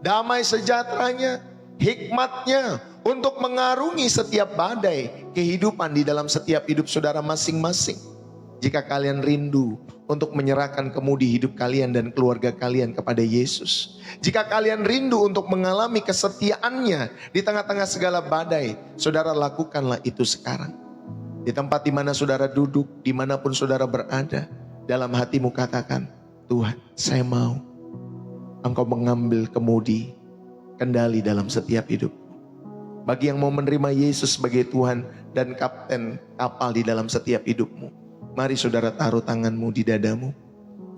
damai sejahteranya, hikmatnya untuk mengarungi setiap badai kehidupan di dalam setiap hidup saudara masing-masing. Jika kalian rindu untuk menyerahkan kemudi hidup kalian dan keluarga kalian kepada Yesus, jika kalian rindu untuk mengalami kesetiaannya di tengah-tengah segala badai, saudara lakukanlah itu sekarang. Di tempat di mana saudara duduk, dimanapun saudara berada, dalam hatimu katakan, Tuhan, saya mau Engkau mengambil kemudi, kendali dalam setiap hidup. Bagi yang mau menerima Yesus sebagai Tuhan dan kapten kapal di dalam setiap hidupmu, mari saudara taruh tanganmu di dadamu.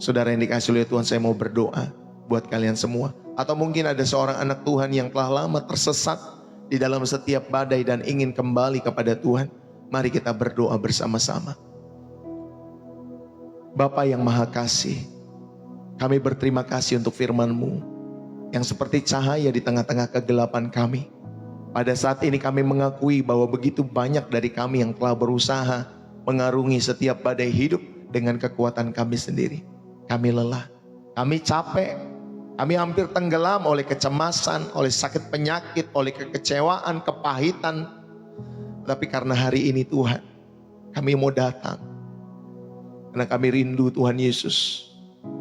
Saudara yang dikasih oleh Tuhan, saya mau berdoa buat kalian semua. Atau mungkin ada seorang anak Tuhan yang telah lama tersesat di dalam setiap badai dan ingin kembali kepada Tuhan. Mari kita berdoa bersama-sama. Bapa yang Maha Kasih, kami berterima kasih untuk firman-Mu yang seperti cahaya di tengah-tengah kegelapan kami. Pada saat ini kami mengakui bahwa begitu banyak dari kami yang telah berusaha mengarungi setiap badai hidup dengan kekuatan kami sendiri. Kami lelah, kami capek, kami hampir tenggelam oleh kecemasan, oleh sakit penyakit, oleh kekecewaan, kepahitan. Tapi karena hari ini Tuhan, kami mau datang. Karena kami rindu Tuhan Yesus.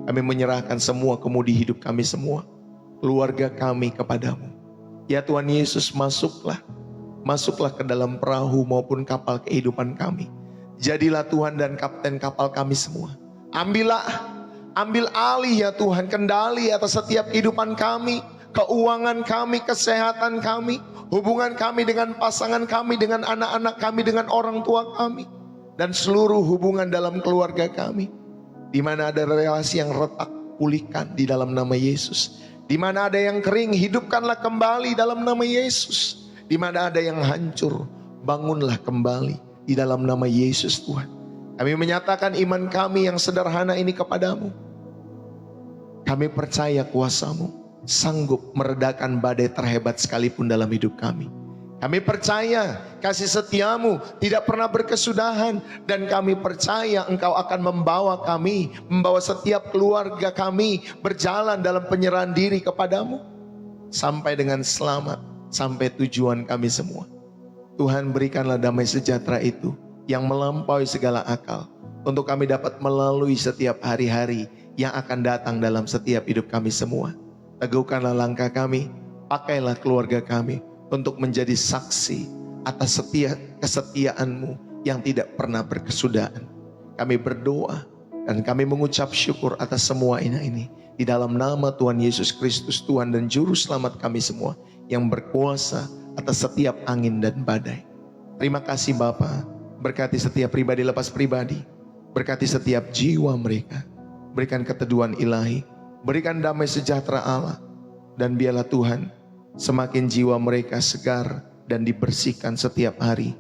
Kami menyerahkan semua kemudi hidup kami semua, keluarga kami kepadamu. Ya Tuhan Yesus, masuklah ke dalam perahu maupun kapal kehidupan kami. Jadilah Tuhan dan kapten kapal kami semua. Ambil alih ya Tuhan, kendali atas setiap kehidupan kami, keuangan kami, kesehatan kami, hubungan kami dengan pasangan kami, dengan anak-anak kami, dengan orang tua kami, dan seluruh hubungan dalam keluarga kami. Di mana ada relasi yang retak, pulihkan di dalam nama Yesus. Di mana ada yang kering, hidupkanlah kembali dalam nama Yesus. Di mana ada yang hancur, bangunlah kembali di dalam nama Yesus Tuhan. Kami menyatakan iman kami yang sederhana ini kepadamu. Kami percaya kuasa-Mu sanggup meredakan badai terhebat sekalipun dalam hidup kami. Kami percaya kasih setia-Mu tidak pernah berkesudahan. Dan kami percaya Engkau akan membawa kami, membawa setiap keluarga kami berjalan dalam penyerahan diri kepadamu. Sampai dengan selamat, sampai tujuan kami semua. Tuhan, berikanlah damai sejahtera itu yang melampaui segala akal. Untuk kami dapat melalui setiap hari-hari yang akan datang dalam setiap hidup kami semua. Teguhkanlah langkah kami, pakailah keluarga kami untuk menjadi saksi atas kesetiaan-Mu yang tidak pernah berkesudahan. Kami berdoa dan kami mengucap syukur atas semua ini di dalam nama Tuhan Yesus Kristus, Tuhan dan Juru Selamat kami semua, yang berkuasa atas setiap angin dan badai. Terima kasih Bapa. Berkati setiap pribadi lepas pribadi, berkati setiap jiwa mereka, berikan keteduhan ilahi, berikan damai sejahtera Allah, dan biarlah Tuhan semakin jiwa mereka segar dan dibersihkan setiap hari.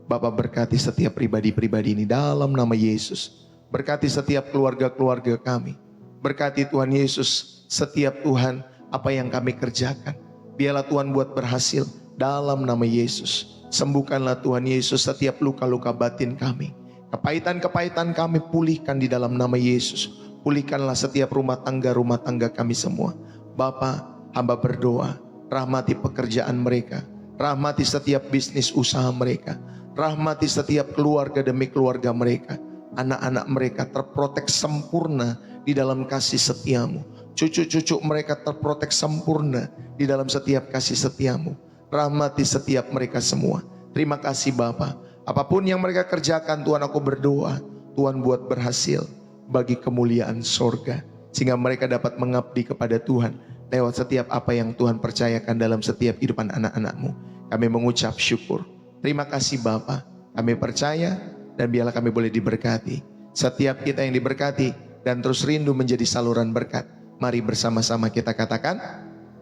Bapa, berkati setiap pribadi-pribadi ini dalam nama Yesus. Berkati setiap keluarga-keluarga kami. Berkati Tuhan Yesus setiap Tuhan apa yang kami kerjakan. Biarlah Tuhan buat berhasil dalam nama Yesus. Sembuhkanlah Tuhan Yesus setiap luka-luka batin kami. Kepahitan-kepahitan kami pulihkan di dalam nama Yesus. Pulihkanlah setiap rumah tangga kami semua. Bapa, hamba berdoa, rahmati pekerjaan mereka, rahmati setiap bisnis usaha mereka, rahmati setiap keluarga demi keluarga mereka. Anak-anak mereka terprotek sempurna di dalam kasih setia-Mu. Cucu-cucu mereka terprotek sempurna di dalam setiap kasih setia-Mu. Rahmati setiap mereka semua. Terima kasih Bapa. Apapun yang mereka kerjakan, Tuhan, aku berdoa, Tuhan buat berhasil bagi kemuliaan sorga, sehingga mereka dapat mengabdi kepada Tuhan lewat setiap apa yang Tuhan percayakan dalam setiap kehidupan anak-anak-Mu. Kami mengucap syukur. Terima kasih Bapa. Kami percaya dan biarlah kami boleh diberkati. Setiap kita yang diberkati dan terus rindu menjadi saluran berkat. Mari bersama-sama kita katakan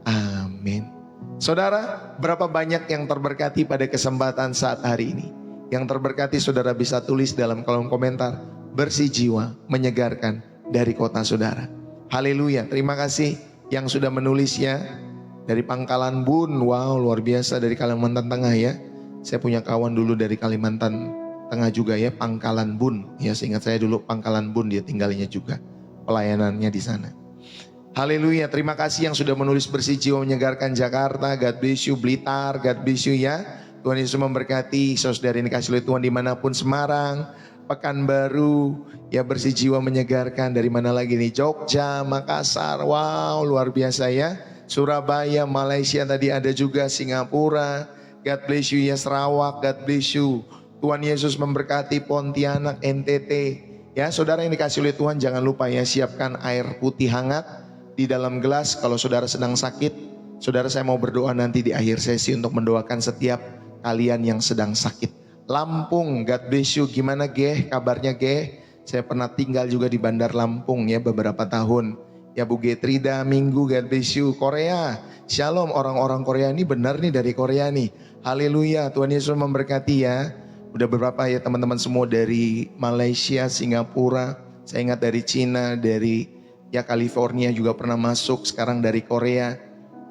amin. Saudara, berapa banyak yang terberkati pada kesempatan saat hari ini? Yang terberkati saudara bisa tulis dalam kolom komentar. Bersih jiwa, menyegarkan dari kota saudara. Haleluya, terima kasih yang sudah menulisnya. Dari Pangkalan Bun, wow luar biasa, dari Kalimantan Tengah ya. Saya punya kawan dulu dari Kalimantan Tengah juga ya, Pangkalan Bun. Ya, seingat saya dulu Pangkalan Bun dia tinggalnya juga. Pelayanannya di sana. Haleluya, terima kasih yang sudah menulis bersih jiwa menyegarkan Jakarta. God bless you. Blitar, God bless you ya. Tuhan Yesus memberkati saudara ini kasih oleh Tuhan dimanapun. Semarang, Pekanbaru, ya bersih jiwa menyegarkan. Dari mana lagi nih? Jogja, Makassar, wow luar biasa ya. Surabaya, Malaysia tadi ada juga, Singapura. God bless you ya. Sarawak, God bless you. Tuhan Yesus memberkati Pontianak, NTT. Ya saudara yang dikasih oleh Tuhan, jangan lupa ya, siapkan air putih hangat di dalam gelas kalau saudara sedang sakit. Saudara, saya mau berdoa nanti di akhir sesi untuk mendoakan setiap kalian yang sedang sakit. Lampung, God bless you. Gimana Geh, kabarnya Geh? Saya pernah tinggal juga di Bandar Lampung ya beberapa tahun. Ya Bu Getrida, Minggu, God bless you. Korea, Shalom, orang-orang Korea ini benar nih dari Korea nih. Haleluya, Tuhan Yesus memberkati ya. Udah beberapa ya teman-teman semua dari Malaysia, Singapura. Saya ingat dari Cina, dari ya California juga pernah masuk, sekarang dari Korea.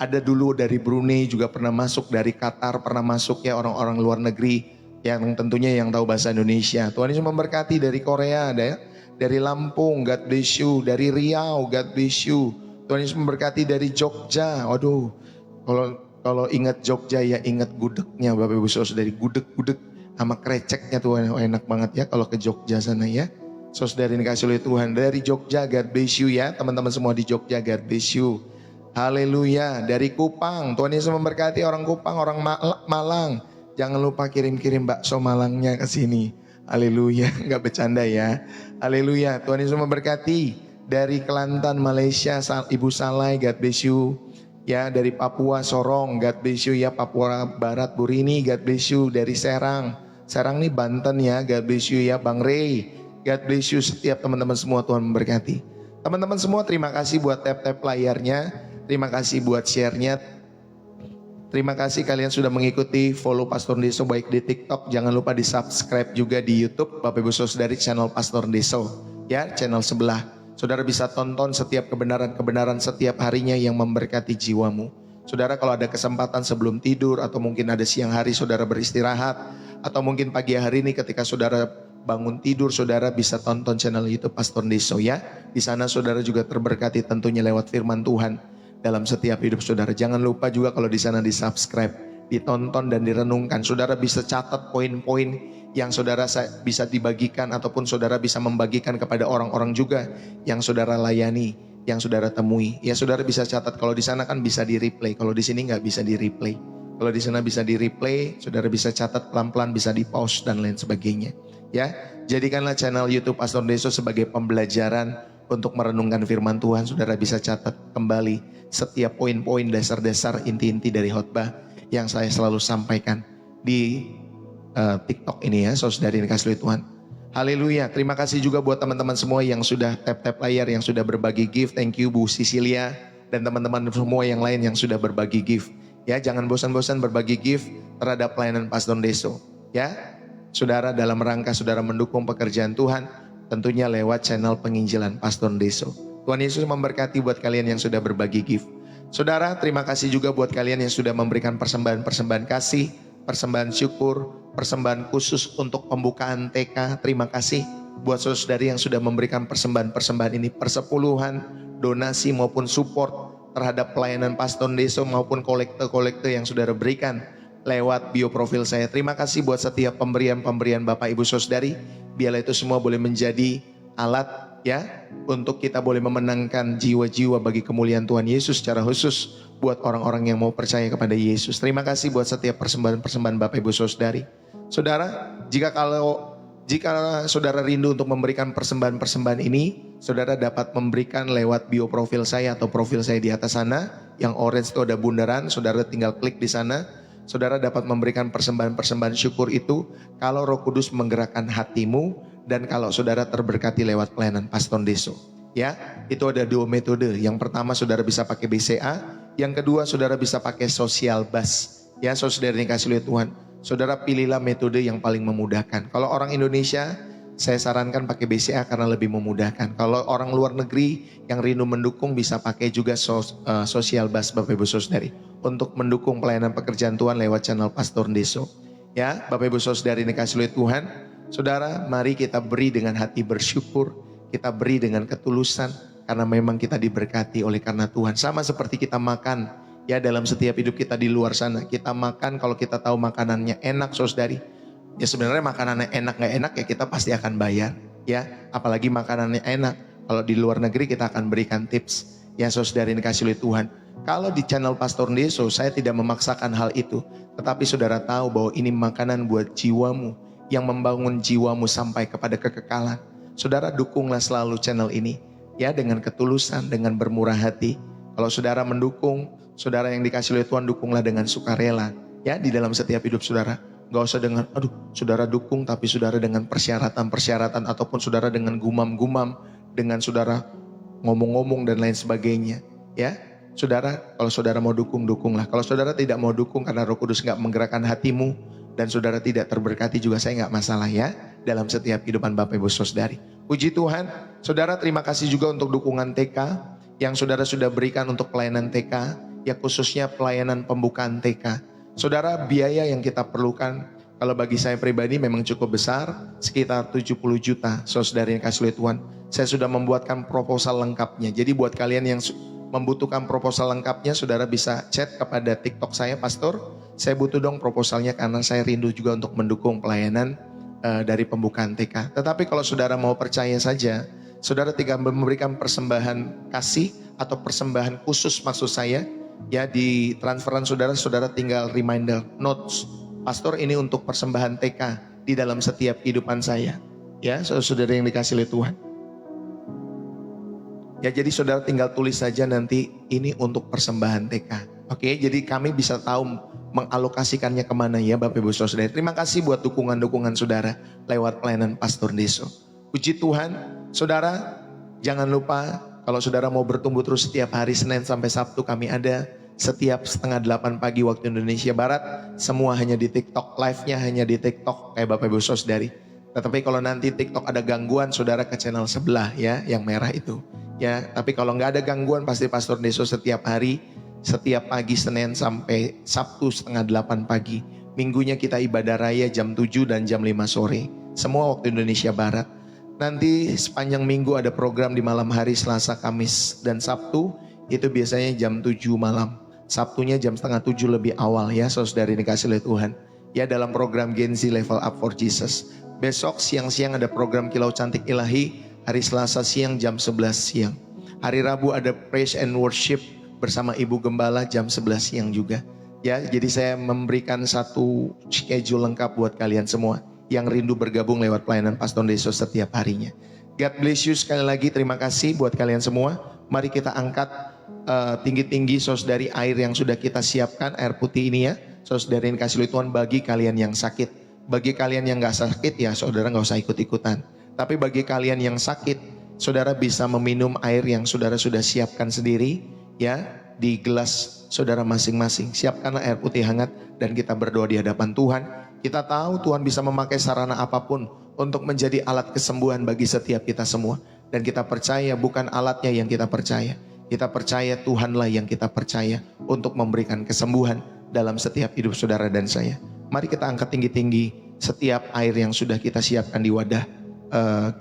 Ada dulu dari Brunei juga pernah masuk, dari Qatar pernah masuk ya, orang-orang luar negeri yang tentunya yang tahu bahasa Indonesia. Tuhan Yesus memberkati. Dari Korea ada ya, dari Lampung, God bless you. Dari Riau, God bless you. Tuhan Yesus memberkati. Dari Jogja, waduh, kalau ingat Jogja ya ingat gudegnya Bapak Ibu Saudara, dari gudeg sama kreceknya Tuhan, enak banget ya kalau ke Jogja sana ya. Saudara ini kasih oleh Tuhan dari Jogja, God bless you ya. Teman-teman semua di Jogja, God bless you. Haleluya. Dari Kupang, Tuhan Yesus memberkati orang Kupang, orang Malang. Jangan lupa kirim-kirim bakso Malangnya ke sini. Haleluya, nggak bercanda ya. Haleluya, Tuhan Yesus memberkati. Dari Kelantan, Malaysia, Ibu Salai, God bless you. Ya, dari Papua, Sorong, God bless you ya. Papua Barat, Bu Rini, God bless you. Dari Serang nih Banten ya, God bless you ya. Bang Ray, God bless you. Setiap teman-teman semua, Tuhan memberkati. Teman-teman semua, terima kasih buat tap-tap layarnya. Terima kasih buat share-nya. Terima kasih kalian sudah mengikuti, follow Pastor Deso baik di TikTok. Jangan lupa di subscribe juga di YouTube Bapak Ibu Saudari channel Pastor Deso. Ya, channel sebelah. Saudara bisa tonton setiap kebenaran-kebenaran setiap harinya yang memberkati jiwamu. Saudara kalau ada kesempatan sebelum tidur atau mungkin ada siang hari saudara beristirahat. Atau mungkin pagi hari ini ketika saudara bangun tidur, saudara bisa tonton channel YouTube Pastor Deso ya. Di sana saudara juga terberkati tentunya lewat firman Tuhan dalam setiap hidup saudara. Jangan lupa juga kalau di sana di subscribe, ditonton dan direnungkan. Saudara bisa catat poin-poin yang saudara bisa dibagikan ataupun saudara bisa membagikan kepada orang-orang juga yang saudara layani, yang saudara temui. Ya saudara bisa catat, kalau di sana kan bisa di replay, kalau di sini nggak bisa di replay. Kalau di sana bisa di replay, saudara bisa catat pelan-pelan, bisa di pause dan lain sebagainya. Ya, jadikanlah channel YouTube Pastor Deso sebagai pembelajaran untuk merenungkan firman Tuhan. Saudara bisa catat kembali setiap poin-poin dasar-dasar inti-inti dari khotbah yang saya selalu sampaikan di TikTok ini ya, saudari yang dikasihi Tuhan. Haleluya. Terima kasih juga buat teman-teman semua yang sudah tap-tap layar, yang sudah berbagi gift. Thank you Bu Sisilia dan teman-teman semua yang lain yang sudah berbagi gift. Ya, jangan bosan-bosan berbagi gift terhadap pelayanan Pastor Deso. Ya, saudara, dalam rangka saudara mendukung pekerjaan Tuhan, tentunya lewat channel penginjilan Pastor Deso. Tuhan Yesus memberkati buat kalian yang sudah berbagi gift. Saudara, terima kasih juga buat kalian yang sudah memberikan persembahan-persembahan kasih, persembahan syukur, persembahan khusus untuk pembukaan TK. Terima kasih buat saudari yang sudah memberikan persembahan-persembahan ini, persepuluhan, donasi maupun support terhadap pelayanan Pastor Deso maupun kolekte-kolekte yang saudara berikan lewat bio profil saya. Terima kasih buat setiap pemberian-pemberian Bapak Ibu Saudari. Biarlah itu semua boleh menjadi alat ya untuk kita boleh memenangkan jiwa-jiwa bagi kemuliaan Tuhan Yesus secara khusus buat orang-orang yang mau percaya kepada Yesus. Terima kasih buat setiap persembahan-persembahan Bapak Ibu Saudari. Saudara, jika saudara rindu untuk memberikan persembahan-persembahan ini, saudara dapat memberikan lewat bio profil saya atau profil saya di atas sana. Yang orange itu ada bundaran, saudara tinggal klik di sana. Saudara dapat memberikan persembahan-persembahan syukur itu kalau Roh Kudus menggerakkan hatimu dan kalau saudara terberkati lewat pelayanan Pastor Deso. Ya, itu ada dua metode. Yang pertama saudara bisa pakai BCA, yang kedua saudara bisa pakai Social Bus. Ya, saudara yang dikasihi oleh Tuhan, saudara pilihlah metode yang paling memudahkan. Kalau orang Indonesia, saya sarankan pakai BCA karena lebih memudahkan. Kalau orang luar negeri yang rindu mendukung bisa pakai juga Social Bus Bapak Ibu Saudari untuk mendukung pelayanan pekerjaan Tuhan lewat channel Pastor Deso. Ya, Bapak Ibu Saudari dikasihi oleh Tuhan, saudara, mari kita beri dengan hati bersyukur, kita beri dengan ketulusan karena memang kita diberkati oleh karena Tuhan. Sama seperti kita makan ya dalam setiap hidup kita di luar sana. Kita makan kalau kita tahu makanannya enak saudari. Ya sebenarnya makanannya enak gak enak ya kita pasti akan bayar ya. Apalagi makanannya enak. Kalau di luar negeri kita akan berikan tips. Ya saudari dikasihi oleh Tuhan. Kalau di channel Pastor Deso saya tidak memaksakan hal itu. Tetapi saudara tahu bahwa ini makanan buat jiwamu, yang membangun jiwamu sampai kepada kekekalan. Saudara dukunglah selalu channel ini ya dengan ketulusan, dengan bermurah hati. Kalau saudara mendukung, saudara yang dikasihi oleh Tuhan, dukunglah dengan sukarela ya di dalam setiap hidup saudara. Gak usah dengan aduh saudara dukung tapi saudara dengan persyaratan-persyaratan ataupun saudara dengan gumam-gumam, dengan saudara ngomong-ngomong dan lain sebagainya ya. Saudara, kalau saudara mau dukung, dukunglah. Kalau saudara tidak mau dukung karena Roh Kudus gak menggerakkan hatimu dan saudara tidak terberkati juga, saya gak masalah ya dalam setiap kehidupan Bapak Ibu Saudari. Puji Tuhan. Saudara, terima kasih juga untuk dukungan TK yang saudara sudah berikan untuk pelayanan TK, ya khususnya pelayanan pembukaan TK. Saudara, biaya yang kita perlukan kalau bagi saya pribadi memang cukup besar, sekitar 70 juta. Saudara yang kasih oleh Tuhan, saya sudah membuatkan proposal lengkapnya. Jadi buat kalian yang membutuhkan proposal lengkapnya, saudara bisa chat kepada TikTok saya, Pastor. Saya butuh dong proposalnya karena saya rindu juga untuk mendukung pelayanan dari pembukaan TK. Tetapi kalau saudara mau percaya saja, saudara tinggal memberikan persembahan kasih atau persembahan khusus maksud saya. Ya, di transferan saudara, saudara tinggal reminder notes, pastor ini untuk persembahan TK di dalam setiap kehidupan saya. Ya, saudara yang dikasih oleh Tuhan. Ya, jadi saudara tinggal tulis saja nanti ini untuk persembahan TK. Oke, jadi kami bisa tahu mengalokasikannya kemana ya Bapak Ibu Saudara. Terima kasih buat dukungan-dukungan saudara lewat pelayanan Pastor Deso. Puji Tuhan, saudara jangan lupa kalau saudara mau bertumbuh terus setiap hari Senin sampai Sabtu kami ada setiap 7:30 pagi waktu Indonesia Barat. Semua hanya di TikTok, live-nya hanya di TikTok kayak Bapak Ibu Saudari. Tetapi kalau nanti TikTok ada gangguan, saudara ke channel sebelah ya, yang merah itu. Ya, tapi kalau nggak ada gangguan pasti Pastor Deso setiap hari, setiap pagi Senin sampai Sabtu 7:30 pagi. Minggunya kita ibadah raya jam 7 dan jam 5 sore. Semua waktu Indonesia Barat. Nanti sepanjang minggu ada program di malam hari Selasa, Kamis, dan Sabtu. Itu biasanya jam 7 malam. Sabtunya jam 6:30 lebih awal ya, saudari dikasih oleh Tuhan. Ya, dalam program Gen Z Level Up for Jesus. Besok siang-siang ada program Kilau Cantik Ilahi. Hari Selasa siang jam 11 siang. Hari Rabu ada Praise and Worship bersama Ibu Gembala jam 11 siang juga. Ya, jadi saya memberikan satu schedule lengkap buat kalian semua yang rindu bergabung lewat pelayanan Pastor Deso setiap harinya. God bless you sekali lagi, terima kasih buat kalian semua. Mari kita angkat tinggi-tinggi saudari air yang sudah kita siapkan, air putih ini ya. Saudari yang kasih oleh Tuhan bagi kalian yang sakit. Bagi kalian yang gak sakit ya saudara gak usah ikut-ikutan. Tapi bagi kalian yang sakit, saudara bisa meminum air yang saudara sudah siapkan sendiri ya, di gelas saudara masing-masing. Siapkanlah air putih hangat dan kita berdoa di hadapan Tuhan. Kita tahu Tuhan bisa memakai sarana apapun untuk menjadi alat kesembuhan bagi setiap kita semua. Dan kita percaya bukan alatnya yang kita percaya. Kita percaya Tuhanlah yang kita percaya untuk memberikan kesembuhan dalam setiap hidup saudara dan saya. Mari kita angkat tinggi-tinggi setiap air yang sudah kita siapkan di wadah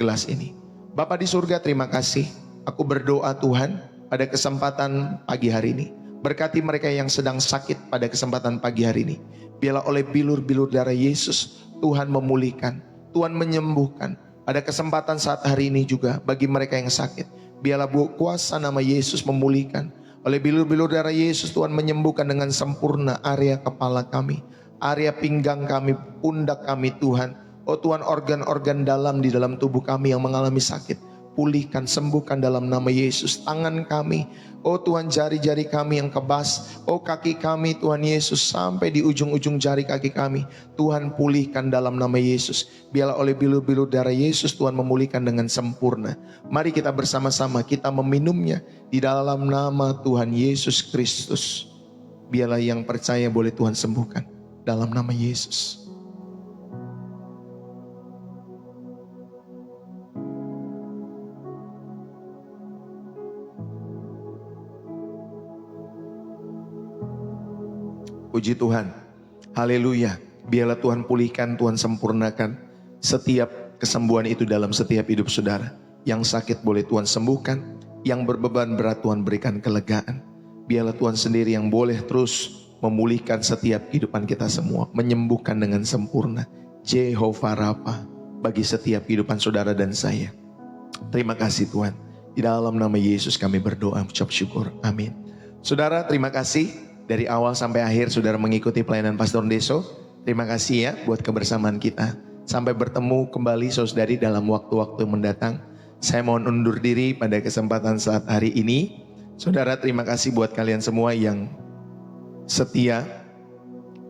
gelas ini. Bapa di surga, terima kasih. Aku berdoa Tuhan pada kesempatan pagi hari ini. Berkati mereka yang sedang sakit pada kesempatan pagi hari ini. Biarlah oleh bilur-bilur darah Yesus Tuhan memulihkan, Tuhan menyembuhkan. Pada kesempatan saat hari ini juga bagi mereka yang sakit, biarlah kuasa nama Yesus memulihkan. Oleh bilur-bilur darah Yesus Tuhan menyembuhkan dengan sempurna area kepala kami, area pinggang kami, pundak kami Tuhan. Oh Tuhan, organ-organ dalam di dalam tubuh kami yang mengalami sakit, pulihkan, sembuhkan dalam nama Yesus. Tangan kami, oh Tuhan, jari-jari kami yang kebas, oh kaki kami Tuhan Yesus, sampai di ujung-ujung jari kaki kami, Tuhan pulihkan dalam nama Yesus. Biarlah oleh bilur-bilur darah Yesus Tuhan memulihkan dengan sempurna. Mari kita bersama-sama kita meminumnya di dalam nama Tuhan Yesus Kristus. Biarlah yang percaya boleh Tuhan sembuhkan dalam nama Yesus. Puji Tuhan, haleluya. Biarlah Tuhan pulihkan, Tuhan sempurnakan setiap kesembuhan itu dalam setiap hidup saudara. Yang sakit boleh Tuhan sembuhkan, yang berbeban berat Tuhan berikan kelegaan. Biarlah Tuhan sendiri yang boleh terus memulihkan setiap kehidupan kita semua, menyembuhkan dengan sempurna. Jehovah Rafa bagi setiap kehidupan saudara dan saya. Terima kasih Tuhan. Di dalam nama Yesus kami berdoa, ucap syukur. Amin. Saudara, terima kasih. Dari awal sampai akhir saudara mengikuti pelayanan Pastor Deso. Terima kasih ya buat kebersamaan kita. Sampai bertemu kembali saudari dalam waktu-waktu mendatang. Saya mohon undur diri pada kesempatan saat hari ini. Saudara, terima kasih buat kalian semua yang setia.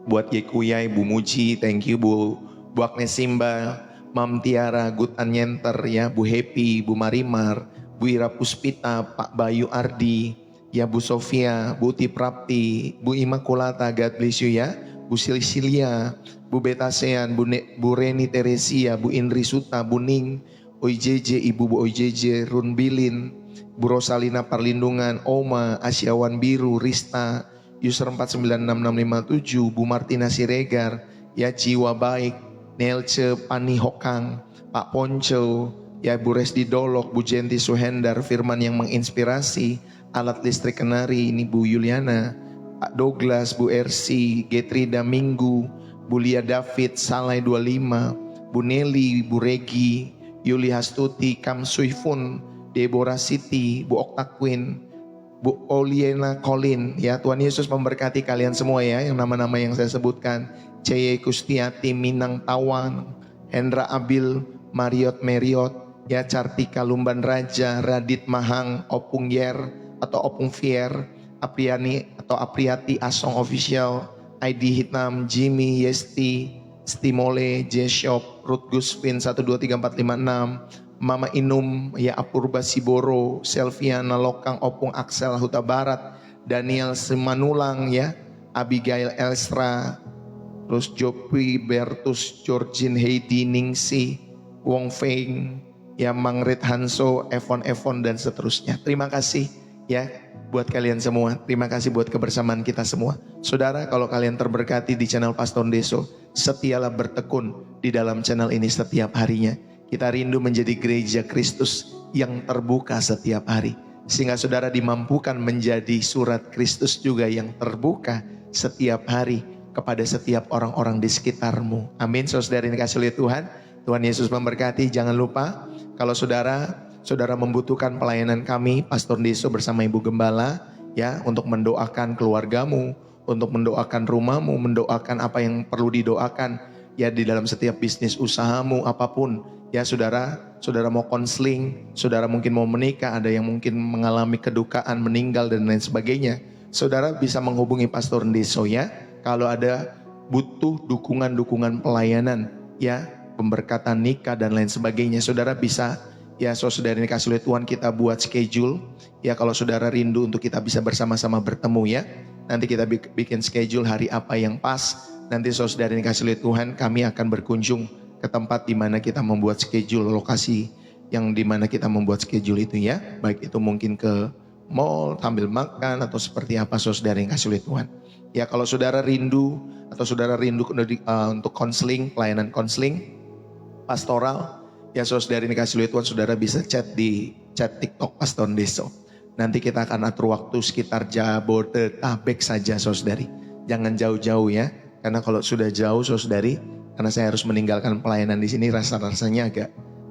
Buat Yekuyai, Bu Muji, thank you Bu Agnes Simba, Mam Tiara, Good Anyenter ya, Bu Happy, Bu Marimar, Bu Ira Puspita, Pak Bayu Ardi, ya Bu Sofia, Bu Tiprapti, Bu Imakulata, God bless you ya. Bu Silsilia, Bu Betasean, Bu Reni Teresia, Bu Indri Suta, Bu Ning, OJJ, Ibu Bu OJJ, Run Bilin, Bu Rosalina Parlindungan, Oma, Asyawan Biru, Rista, user 4966557, Bu Martina Siregar, ya Jiwa Baik, Nelce Pani Hokang, Pak Ponco, ya Bu Resdi Dolok, Bu Jenti Suhendar, Firman yang menginspirasi, Alat Listrik Kenari, ini Bu Yuliana, Pak Douglas, Bu Ersi, Getrida Minggu, Bu Lia David, Salai 25, Bu Nelly, Bu Regi, Yuli Hastuti, Kam Suifun, Deborah Siti, Bu Okta Queen, Bu Oliena Colin, ya Tuhan Yesus memberkati kalian semua ya, yang nama-nama yang saya sebutkan, Ceye Kustiati, Minang Tawan, Hendra Abil, Mariot Meriot, ya Cartika Lumban Raja, Radit Mahang, Opung Yer atau Opung Fier, Apriani atau Apriati Asong Official, ID Hitam, Jimmy, Yesti, Stimole, J-Shop, Ruth Gusvin 123456, Mama Inum, ya Apurba Siboro, Selviana Lokang, Opung Aksel Huta Barat, Daniel Semanulang, ya Abigail Elstra, terus Jopi Bertus, Georgine Heidi Ningsi, Wong Feng, ya Mangrit Hanso, Evon dan seterusnya. Terima kasih ya buat kalian semua. Terima kasih buat kebersamaan kita semua. Saudara, kalau kalian terberkati di channel Pastor Deso, setialah bertekun di dalam channel ini setiap harinya. Kita rindu menjadi gereja Kristus yang terbuka setiap hari. Sehingga saudara dimampukan menjadi surat Kristus juga yang terbuka setiap hari kepada setiap orang-orang di sekitarmu. Amin. Saudara ini kasih oleh Tuhan. Tuhan Yesus memberkati. Jangan lupa kalau saudara membutuhkan pelayanan kami, Pastor Deso bersama Ibu Gembala, ya, untuk mendoakan keluargamu, untuk mendoakan rumahmu, mendoakan apa yang perlu didoakan, ya di dalam setiap bisnis usahamu, apapun. Ya saudara mau konseling, saudara mungkin mau menikah, ada yang mungkin mengalami kedukaan, meninggal dan lain sebagainya. Saudara bisa menghubungi Pastor Deso ya. Kalau ada butuh dukungan pelayanan, ya pemberkatan nikah dan lain sebagainya, saudara bisa ya. Saudara ini kasih oleh Tuhan, kita buat schedule ya. Kalau saudara rindu untuk kita bisa bersama-sama bertemu ya, nanti kita bikin schedule hari apa yang pas. Nanti saudara ini kasih oleh Tuhan, kami akan berkunjung ke tempat di mana kita membuat schedule, lokasi yang di mana kita membuat schedule itu ya. Baik itu mungkin ke mall sambil makan atau seperti apa, saudara yang kasih oleh Tuhan. Ya kalau saudara rindu atau saudara rindu untuk konseling, pelayanan konseling pastoral, ya saudara ini kasih oleh Tuhan, saudara bisa chat di chat TikTok Pastor Deso. Nanti kita akan atur waktu sekitar Jabodetabek saja saudari. Jangan jauh-jauh ya. Karena kalau sudah jauh saudari, karena saya harus meninggalkan pelayanan di sini, rasanya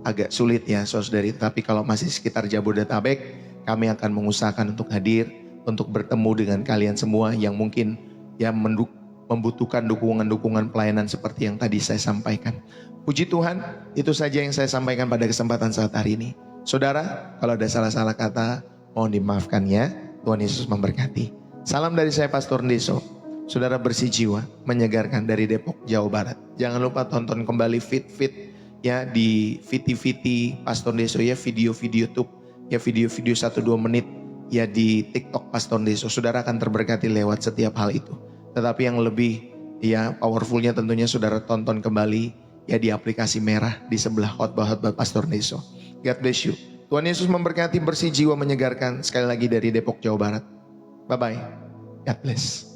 agak sulit ya saudari. Tapi kalau masih sekitar Jabodetabek, kami akan mengusahakan untuk hadir, untuk bertemu dengan kalian semua yang mungkin ya membutuhkan dukungan pelayanan seperti yang tadi saya sampaikan. Puji Tuhan, itu saja yang saya sampaikan pada kesempatan saat hari ini. Saudara, kalau ada salah-salah kata, mohon dimaafkan ya. Tuhan Yesus memberkati. Salam dari saya Pastor Deso. Saudara bersih jiwa, menyegarkan dari Depok, Jawa Barat. Jangan lupa tonton kembali fit ya di Viti Pastor Deso ya, video-video YouTube ya, video-video 1-2 menit ya di TikTok Pastor Deso. Saudara akan terberkati lewat setiap hal itu. Tetapi yang lebih ya powerfulnya tentunya saudara tonton kembali ya di aplikasi merah di sebelah khotbah Pastor Deso. God bless you. Tuhan Yesus memberkati, bersih jiwa, menyegarkan. Sekali lagi dari Depok, Jawa Barat. Bye-bye. God bless.